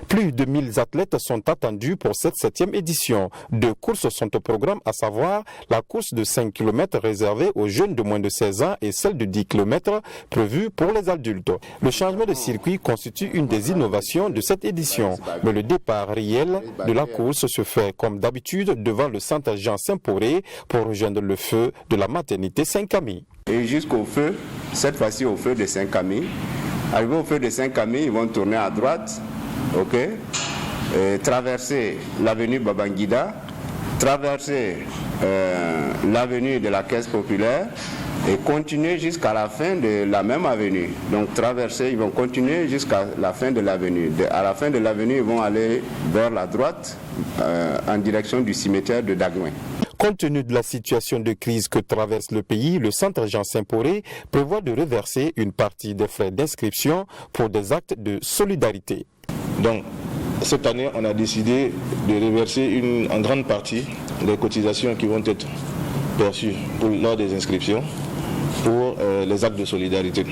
Plus de 1000 athlètes sont attendus pour cette 7e édition. 2 courses sont au programme, à savoir la course de 5 km réservée aux jeunes de moins de 16 ans et celle de 10 km prévue pour les adultes. Le changement de circuit constitue une des innovations de cette édition. Mais le départ réel de la course se fait comme d'habitude devant le centre Jean Simpouré pour rejoindre le feu de la maternité Saint-Camille. Et jusqu'au feu, cette fois-ci au feu de Saint-Camille. Arrivé au feu de Saint-Camille, ils vont tourner à droite, traverser l'avenue Babangida, traverser l'avenue de la Caisse populaire et continuer jusqu'à la fin de la même avenue. Donc traverser, ils vont continuer jusqu'à la fin de l'avenue. À la fin de l'avenue, ils vont aller vers la droite en direction du cimetière de Dagouin. Compte tenu de la situation de crise que traverse le pays, le centre Jean Simpouré prévoit de reverser une partie des frais d'inscription pour des actes de solidarité. Donc, cette année, on a décidé de reverser en grande partie des cotisations qui vont être perçues lors des inscriptions pour les actes de solidarité.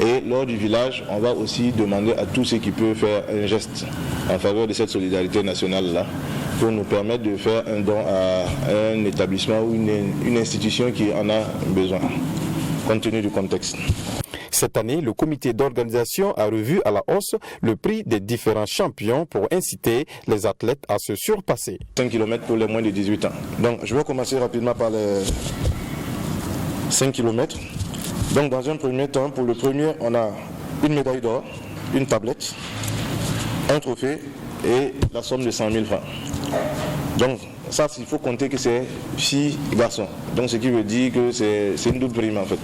Et lors du village, on va aussi demander à tous ceux qui peuvent faire un geste en faveur de cette solidarité nationale-là pour nous permettre de faire un don à un établissement ou une institution qui en a besoin, compte tenu du contexte. Cette année, le comité d'organisation a revu à la hausse le prix des différents champions pour inciter les athlètes à se surpasser. 5 km pour les moins de 18 ans. Donc, je vais commencer rapidement par les 5 km. Donc, dans un premier temps, pour le premier, on a une médaille d'or, une tablette, un trophée et la somme de 100 000 francs. Donc, ça, il faut compter que c'est filles et garçons. Donc, ce qui veut dire que c'est une double prime en fait.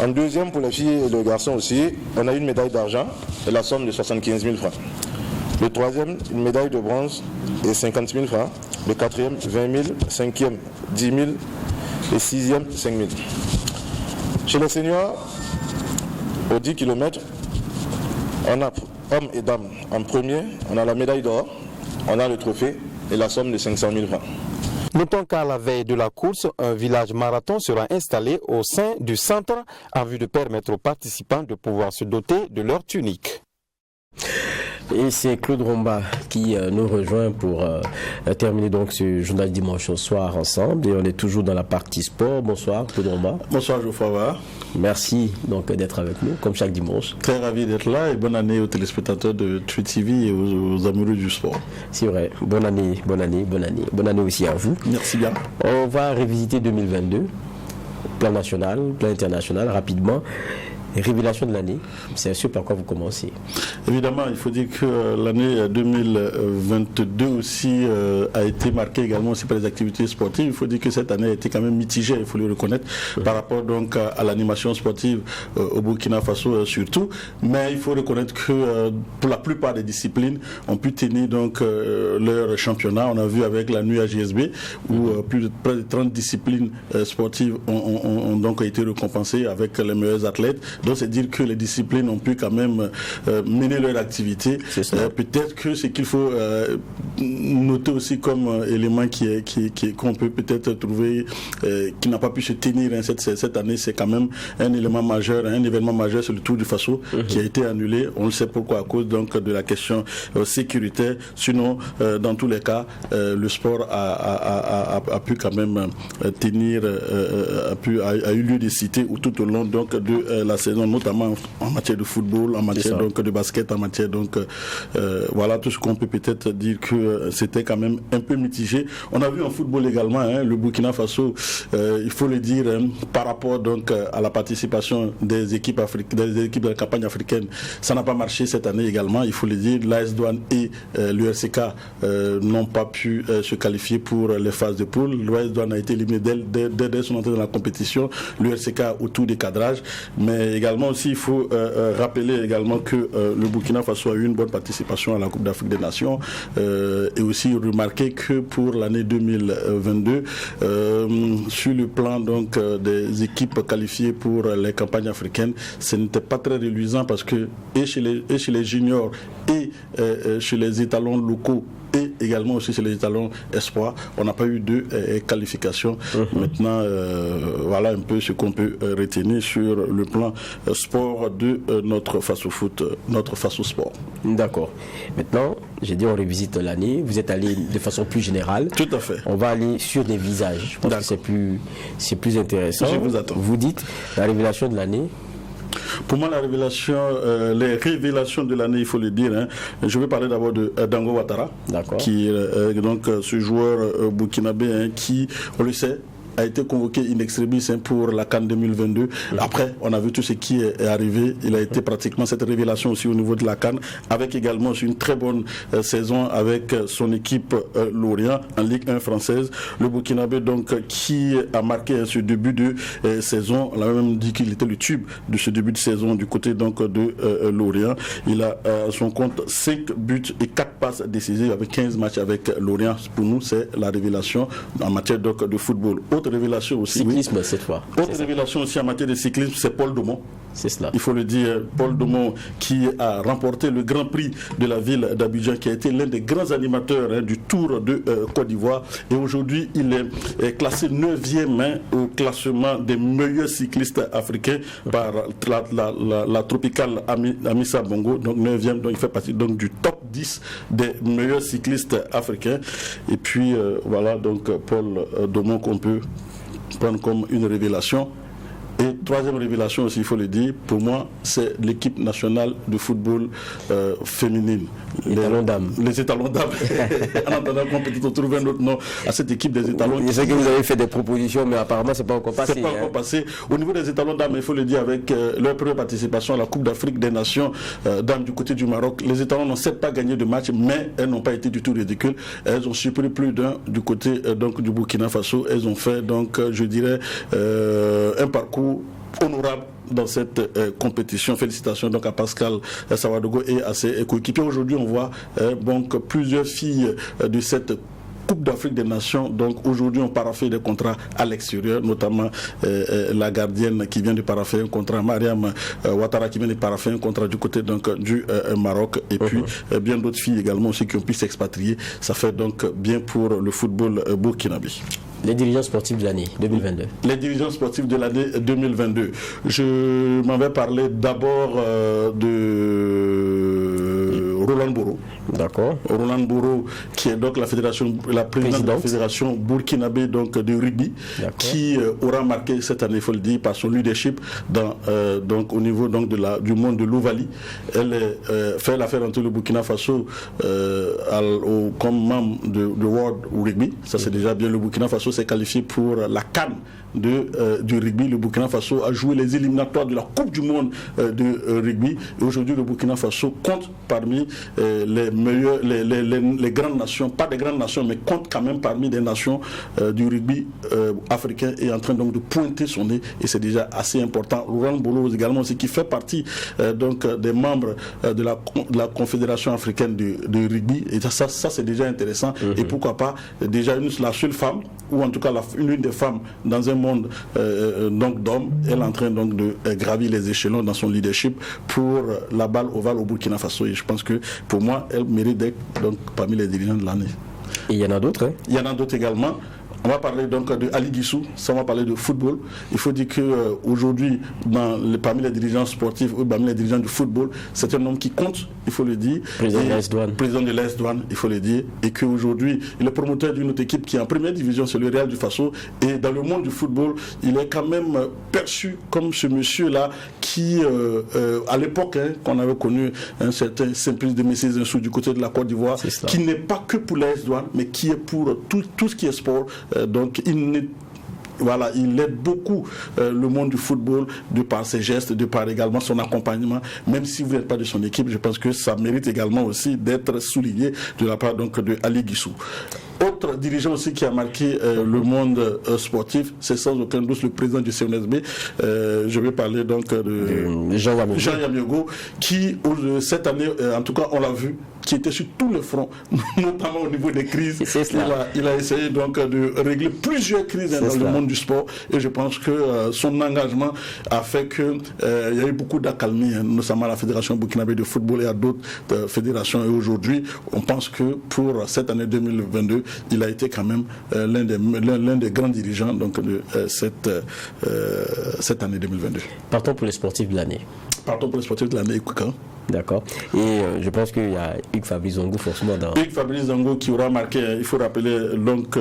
En deuxième, pour les filles et les garçons aussi, on a une médaille d'argent et la somme de 75 000 francs. Le troisième, une médaille de bronze et 50 000 francs. Le quatrième, 20 000. Cinquième, 10 000. Et sixième, 5 000. Chez les seniors, aux 10 km, on a hommes et dames. En premier, on a la médaille d'or, on a le trophée et la somme de 500 000 francs. Notons qu'à la veille de la course, un village marathon sera installé au sein du centre en vue de permettre aux participants de pouvoir se doter de leur tunique. Et c'est Claude Romba qui nous rejoint pour terminer donc ce journal dimanche au soir ensemble. Et on est toujours dans la partie sport. Bonsoir Claude Romba. Bonsoir Geoffroy. Merci donc d'être avec nous comme chaque dimanche. Très ravi d'être là et bonne année aux téléspectateurs de Tweet TV et aux amoureux du sport. C'est vrai, bonne année aussi à vous. Merci bien. On va révisiter 2022, plan national, plan international rapidement. Révélation de l'année, c'est ce par quoi vous commencez. Évidemment, il faut dire que l'année 2022 aussi a été marquée également aussi par les activités sportives. Il faut dire que cette année a été quand même mitigée, il faut le reconnaître, par rapport donc à l'animation sportive au Burkina Faso surtout. Mais il faut reconnaître que pour la plupart des disciplines, on pu tenir donc leur championnat. On a vu avec la nuit AGSB où près de 30 disciplines sportives ont donc été récompensées avec les meilleurs athlètes. Donc c'est dire que les disciplines ont pu quand même mener leur activité. Peut-être que ce qu'il faut noter aussi comme élément qu'on peut peut-être trouver qui n'a pas pu se tenir cette année, c'est quand même un élément majeur, un événement majeur, c'est le Tour du Faso qui a été annulé. On le sait pourquoi, à cause donc de la question sécuritaire. Sinon, dans tous les cas, le sport a pu quand même tenir, a eu lieu de citer tout au long donc de la saison, notamment en matière de football, en matière donc de basket, en matière donc voilà tout ce qu'on peut peut-être dire que c'était quand même un peu mitigé. On a vu en football également le Burkina Faso, il faut le dire, par rapport donc à la participation des équipes africaines, des équipes de la campagne africaine, ça n'a pas marché cette année également. Il faut le dire, l'AS Douane et l'URCK n'ont pas pu se qualifier pour les phases de poule. L'AS Douane a été éliminé dès son entrée dans la compétition. L'URCK au tour des cadrages, mais également aussi il faut rappeler également que le Burkina Faso a eu une bonne participation à la Coupe d'Afrique des Nations et aussi remarquer que pour l'année 2022 sur le plan donc des équipes qualifiées pour les campagnes africaines, ce n'était pas très reluisant parce que et chez les juniors et chez les étalons locaux et également aussi chez les étalons espoirs, on n'a pas eu de qualification. Maintenant, voilà un peu ce qu'on peut retenir sur le plan sport de notre Faso Foot, notre Faso Sport. D'accord. Maintenant, j'ai dit on revisite l'année. Vous êtes allé de façon plus générale. Tout à fait. On va aller sur des visages. Je pense que c'est plus intéressant. Je vous attends. Vous dites la révélation de l'année. Pour moi, les révélations de l'année, il faut le dire. Je vais parler d'abord de Dango Ouattara, qui est donc ce joueur burkinabé qui, on le sait, a été convoqué in extremis pour la CAN 2022. Après, on a vu tout ce qui est arrivé. Il a été pratiquement cette révélation aussi au niveau de la CAN, avec également une très bonne saison avec son équipe Lorient en Ligue 1 française. Le Burkinabé donc qui a marqué ce début de saison. On a même dit qu'il était le tube de ce début de saison du côté donc de Lorient. Il a son compte 5 buts et 4 passes décisives avec 15 matchs avec Lorient. Pour nous, c'est la révélation en matière donc de football. Autre révélation aussi. Cyclisme cette fois. Autre révélation aussi en matière de cyclisme, c'est Paul Domon. C'est cela. Il faut le dire, Paul Domon qui a remporté le Grand Prix de la ville d'Abidjan, qui a été l'un des grands animateurs du Tour de Côte d'Ivoire. Et aujourd'hui, il est classé 9e au classement des meilleurs cyclistes africains par la tropicale Amissa Bongo. Donc 9e, donc il fait partie donc du top 10 des meilleurs cyclistes africains. Et puis voilà, donc Paul Domon qu'on peut prendre comme une révélation. Et troisième révélation aussi, il faut le dire, pour moi, c'est l'équipe nationale de football féminine. Les étalons dames. Les étalons dames. En attendant qu'on peut trouver un autre nom à cette équipe des étalons. Je sais que vous avez fait des propositions, mais apparemment, ce n'est pas encore passé. C'est pas encore passé. Au niveau des étalons dames, il faut le dire, avec leur première participation à la Coupe d'Afrique des Nations dames du côté du Maroc, les étalons n'ont certes pas gagné de match, mais elles n'ont pas été du tout ridicules. Elles ont surpris plus d'un du côté donc, du Burkina Faso. Elles ont fait, donc, je dirais, un parcours honorable dans cette compétition. Félicitations donc à Pascal Sawadogo et à ses coéquipiers. Aujourd'hui, on voit donc plusieurs filles de cette Coupe d'Afrique des Nations. Donc aujourd'hui, on paraphé des contrats à l'extérieur, notamment la gardienne qui vient de parapher un contrat, Mariam Ouattara qui vient de parapher un contrat du côté donc du Maroc, et puis bien d'autres filles également aussi qui ont pu s'expatrier. Ça fait donc bien pour le football burkinabé. Les dirigeants sportifs de l'année 2022. Les dirigeants sportifs de l'année 2022. Je m'en vais parler d'abord de Roland Boro. D'accord. Roland Boro, qui est donc la présidente de la fédération burkinabé donc de rugby, qui aura marqué cette année, il faut le dire, par son leadership donc au niveau donc du monde de l'Ovalie. Elle fait l'affaire entre le Burkina Faso comme membre de World Rugby. Ça c'est déjà bien. Le Burkina Faso s'est qualifié pour la CAN du rugby. Le Burkina Faso a joué les éliminatoires de la Coupe du Monde de rugby. Et aujourd'hui, le Burkina Faso compte parmi les grandes nations, pas des grandes nations, mais compte quand même parmi des nations du rugby africain, et est en train donc de pointer son nez, et c'est déjà assez important. Laurent Bolo également aussi, qui fait partie donc des membres de la Confédération africaine de rugby, et ça c'est déjà intéressant. Et pourquoi pas déjà la seule femme, ou en tout cas une des femmes dans un monde donc d'hommes, elle est en train donc de gravir les échelons dans son leadership pour la balle ovale au Burkina Faso, et je pense que pour moi elle mérite d'être donc parmi les dirigeants de l'année. Et il y en a d'autres, hein? Il y en a d'autres également. On va parler donc de Ali Guissou, ça on va parler de football. Il faut dire qu'aujourd'hui, parmi les dirigeants sportifs ou parmi les dirigeants du football, c'est un homme qui compte, il faut le dire. Président de l'AS Douane, il faut le dire. Et qu'aujourd'hui, il est promoteur d'une autre équipe qui est en première division, c'est le Real du Faso. Et dans le monde du football, il est quand même perçu comme ce monsieur-là qui, à l'époque, qu'on avait connu un certain Simplice de Messier Zinsou du côté de la Côte d'Ivoire, qui n'est pas que pour l'AS Douane, mais qui est pour tout ce qui est sport. Donc il aide beaucoup le monde du football de par ses gestes, de par également son accompagnement. Même si vous n'êtes pas de son équipe, je pense que ça mérite également aussi d'être souligné de la part donc de Ali Guissou. Autre dirigeant aussi qui a marqué le monde sportif, c'est sans aucun doute le président du CNSB. Je vais parler donc de Jean Yamiogo, qui cette année, en tout cas on l'a vu, qui était sur tout le front, notamment au niveau des crises. Il a essayé donc de régler plusieurs crises dans le monde du sport, et je pense que son engagement a fait qu'il y a eu beaucoup d'accalmie, notamment à la Fédération burkinabé de football et à d'autres fédérations. Et aujourd'hui, on pense que pour cette année 2022, il a été quand même l'un des grands dirigeants donc, de cette année 2022. Partons pour les sportifs de l'année. D'accord. Et je pense qu'il y a Hugues Fabrice Zongo forcément dans... Hugues Fabrice Zongo qui aura marqué, il faut rappeler donc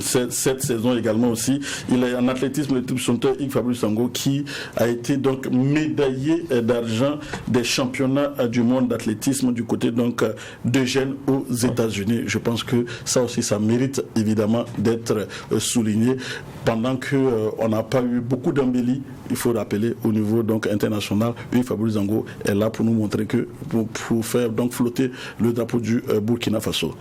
cette saison également aussi. Il est en athlétisme, le type chanteur Hugues Fabrice Zongo qui a été donc médaillé d'argent des championnats du monde d'athlétisme du côté donc d'Eugène aux États-Unis. Je pense que ça aussi, ça mérite évidemment d'être souligné. Pendant qu'on n'a pas eu beaucoup d'embellies, il faut rappeler au niveau donc international, Hugues Fabrice Zongo est là pour nous montrer que pour faire donc flotter le drapeau du Burkina Faso.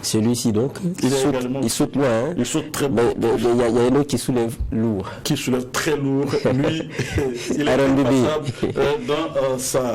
Celui-ci donc, il saute loin. Hein? Il saute très loin. Il y a un autre qui soulève lourd. Qui soulève très lourd. Lui, il est passable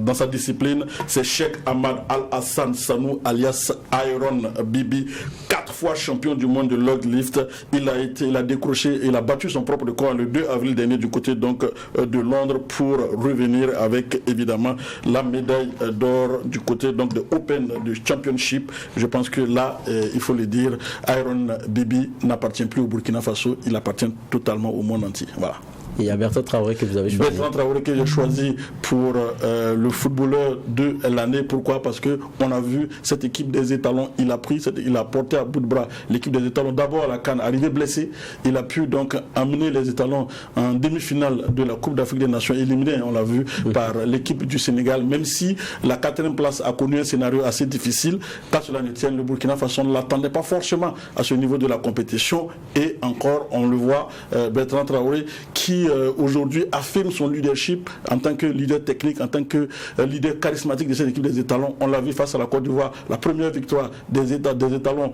dans sa discipline. C'est Cheikh Ahmad Al-Hassan Sanou alias Iron Bibi, 4 fois champion du monde de log lift. Il a décroché, il a battu son propre record le 2 avril dernier du côté donc de Londres pour revenir avec évidemment la médaille d'or du côté donc de Open du Championship. Je pense que là, il faut le dire, Iron Bibi n'appartient plus au Burkina Faso, il appartient totalement au monde entier. Voilà. Et il y a Bertrand Traoré que vous avez choisi. Bertrand Traoré que j'ai choisi pour le footballeur de l'année. Pourquoi? Parce qu'on a vu cette équipe des étalons, il a porté à bout de bras l'équipe des étalons. D'abord à la CAN, arrivé blessé, il a pu donc amener les étalons en demi-finale de la Coupe d'Afrique des Nations, éliminé, on l'a vu, par l'équipe du Sénégal. Même si la 4e place a connu un scénario assez difficile, pas cela ne tienne, le Burkina Faso ne l'attendait pas forcément à ce niveau de la compétition. Et encore, on le voit, Bertrand Traoré qui aujourd'hui affirme son leadership en tant que leader technique, en tant que leader charismatique de cette équipe des étalons. On l'a vu face à la Côte d'Ivoire, la première victoire des étalons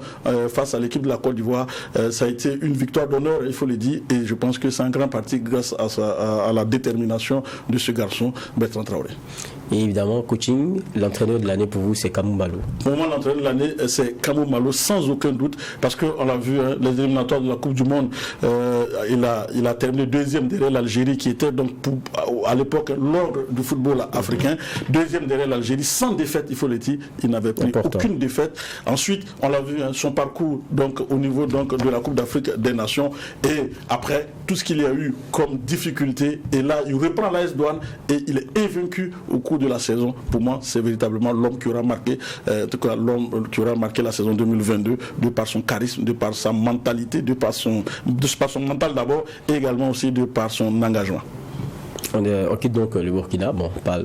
face à l'équipe de la Côte d'Ivoire, ça a été une victoire d'honneur, il faut le dire, et je pense que c'est en grande partie grâce à la détermination de ce garçon, Bertrand Traoré. Et évidemment, coaching, l'entraîneur de l'année pour vous, c'est Kamou Malo. Pour moi, l'entraîneur de l'année, c'est Kamou Malo, sans aucun doute, parce qu'on l'a vu, les éliminatoires de la Coupe du Monde, il a terminé 2e derrière l'Algérie, qui était donc à l'époque l'ordre du football africain, 2e derrière l'Algérie, sans défaite, il faut le dire, il n'avait pris aucune défaite. Ensuite, on l'a vu, son parcours donc, au niveau donc, de la Coupe d'Afrique des Nations, et après, tout ce qu'il y a eu comme difficulté, et là, il reprend l'AS Douane, et il est invaincu au cours cours de la saison, pour moi, c'est véritablement l'homme qui aura marqué, la saison 2022 de par son charisme, de par sa mentalité, de par son mental d'abord, et également aussi de par son engagement. On quitte donc le Burkina,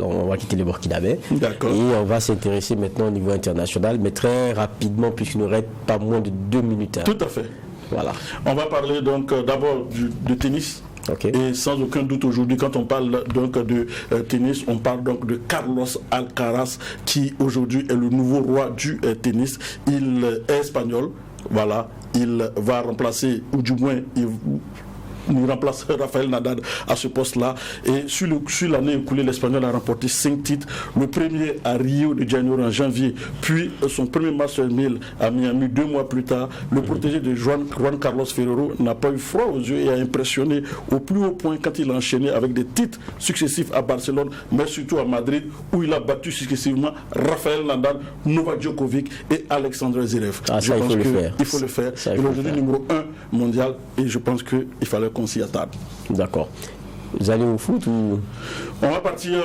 on va quitter le Burkinabé. D'accord. Et on va s'intéresser maintenant au niveau international, mais très rapidement, puisqu'il nous reste pas moins de 2 minutes. Tout à fait. Voilà. On va parler donc d'abord de tennis. Okay. Et sans aucun doute aujourd'hui, quand on parle donc de tennis, on parle donc de Carlos Alcaraz, qui aujourd'hui est le nouveau roi du tennis. Il est espagnol, voilà. Il va remplacer, ou du moins il remplace Rafael Nadal à ce poste-là. Et sur l'année écoulée, l'Espagnol a remporté 5 titres. Le premier à Rio de Janeiro en janvier, puis son premier Masters 1000 à Miami 2 mois plus tard. Le protégé de Juan Carlos Ferrero n'a pas eu froid aux yeux et a impressionné au plus haut point quand il a enchaîné avec des titres successifs à Barcelone, mais surtout à Madrid, où il a battu successivement Rafael Nadal, Novak Djokovic et Alexander Zverev. Je pense qu'il faut le faire. Il est aujourd'hui numéro 1 mondial et je pense qu'il fallait qu'on s'y attarde. D'accord. Vous allez au foot ou... On va partir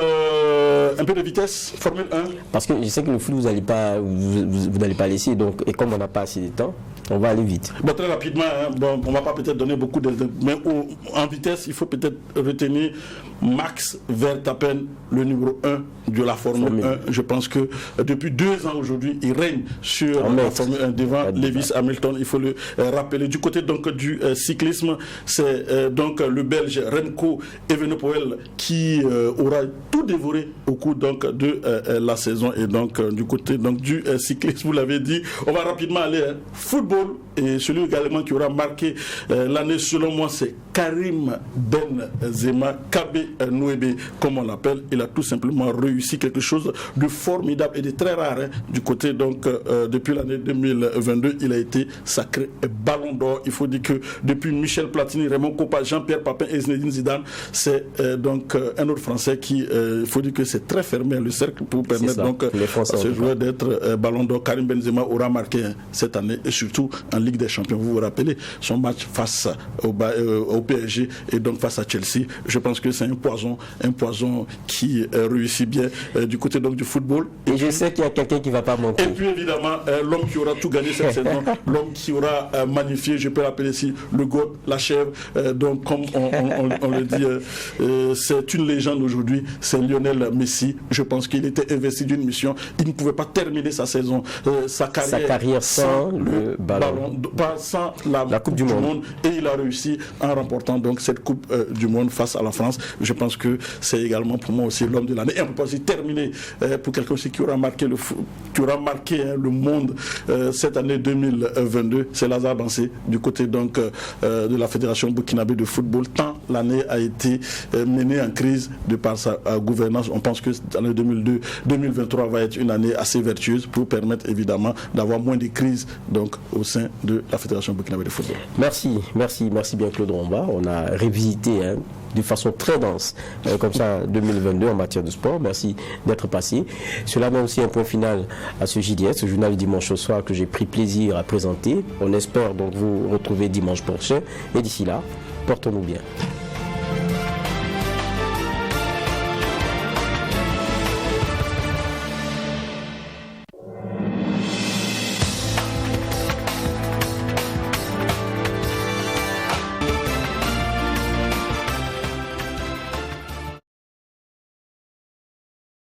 un peu de vitesse, Formule 1. Parce que je sais que le foot, vous n'allez pas laisser, donc, et comme on n'a pas assez de temps, on va aller vite. Bon, très rapidement, on ne va pas peut-être donner beaucoup de... Mais en vitesse, il faut peut-être retenir Max Verstappen, le numéro 1 de la Formule 1. Je pense que depuis 2 ans aujourd'hui, il règne sur la Formule 1 devant Lewis Hamilton. Il faut le rappeler. Du côté donc du cyclisme, c'est donc le Belge Remco Evenepoel qui aura tout dévoré au cours donc de la saison. Et donc du côté donc du cyclisme, vous l'avez dit, on va rapidement aller football. Et celui également qui aura marqué l'année, selon moi, c'est Karim Benzema, KB Nouébé, comme on l'appelle. Il a tout simplement réussi quelque chose de formidable et de très rare. Du côté, donc, depuis l'année 2022, il a été sacré ballon d'or. Il faut dire que depuis Michel Platini, Raymond Kopa, Jean-Pierre Papin et Zinedine Zidane, c'est donc un autre Français qui, il faut dire que c'est très fermé le cercle pour permettre donc à ce joueur d'être ballon d'or. Karim Benzema aura marqué cette année et surtout en Ligue des Champions. Vous vous rappelez son match face au PSG et donc face à Chelsea. Je pense que c'est un poison qui réussit bien du côté donc du football. Et je sais qu'il y a quelqu'un qui ne va pas manquer. Et puis évidemment, l'homme qui aura tout gagné cette saison, l'homme qui aura magnifié, je peux l'appeler ici, le GOAT, la chèvre. Donc comme on le dit, c'est une légende aujourd'hui, c'est Lionel Messi. Je pense qu'il était investi d'une mission. Il ne pouvait pas terminer sa saison, sa carrière sans le ballon, sans la Coupe du Monde. Et il a réussi en remportant donc cette Coupe du Monde face à la France. Je pense que c'est également pour moi aussi l'homme de l'année. Et on peut aussi terminer pour quelqu'un aussi qui aura marqué le monde cette année 2022. C'est Lazare Bansé du côté donc de la Fédération burkinabé de football. Tant l'année a été menée en crise de par sa gouvernance. On pense que l'année 2023 va être une année assez vertueuse pour permettre évidemment d'avoir moins de crises donc au sein de la Fédération burkinabé de football. Merci bien Claude Romba. On a révisité de façon très dense comme ça 2022 en matière de sport. Merci d'être passé. Cela met aussi un point final à ce JDS, ce journal du dimanche au soir que j'ai pris plaisir à présenter. On espère donc vous retrouver dimanche prochain et d'ici là, portons-nous bien.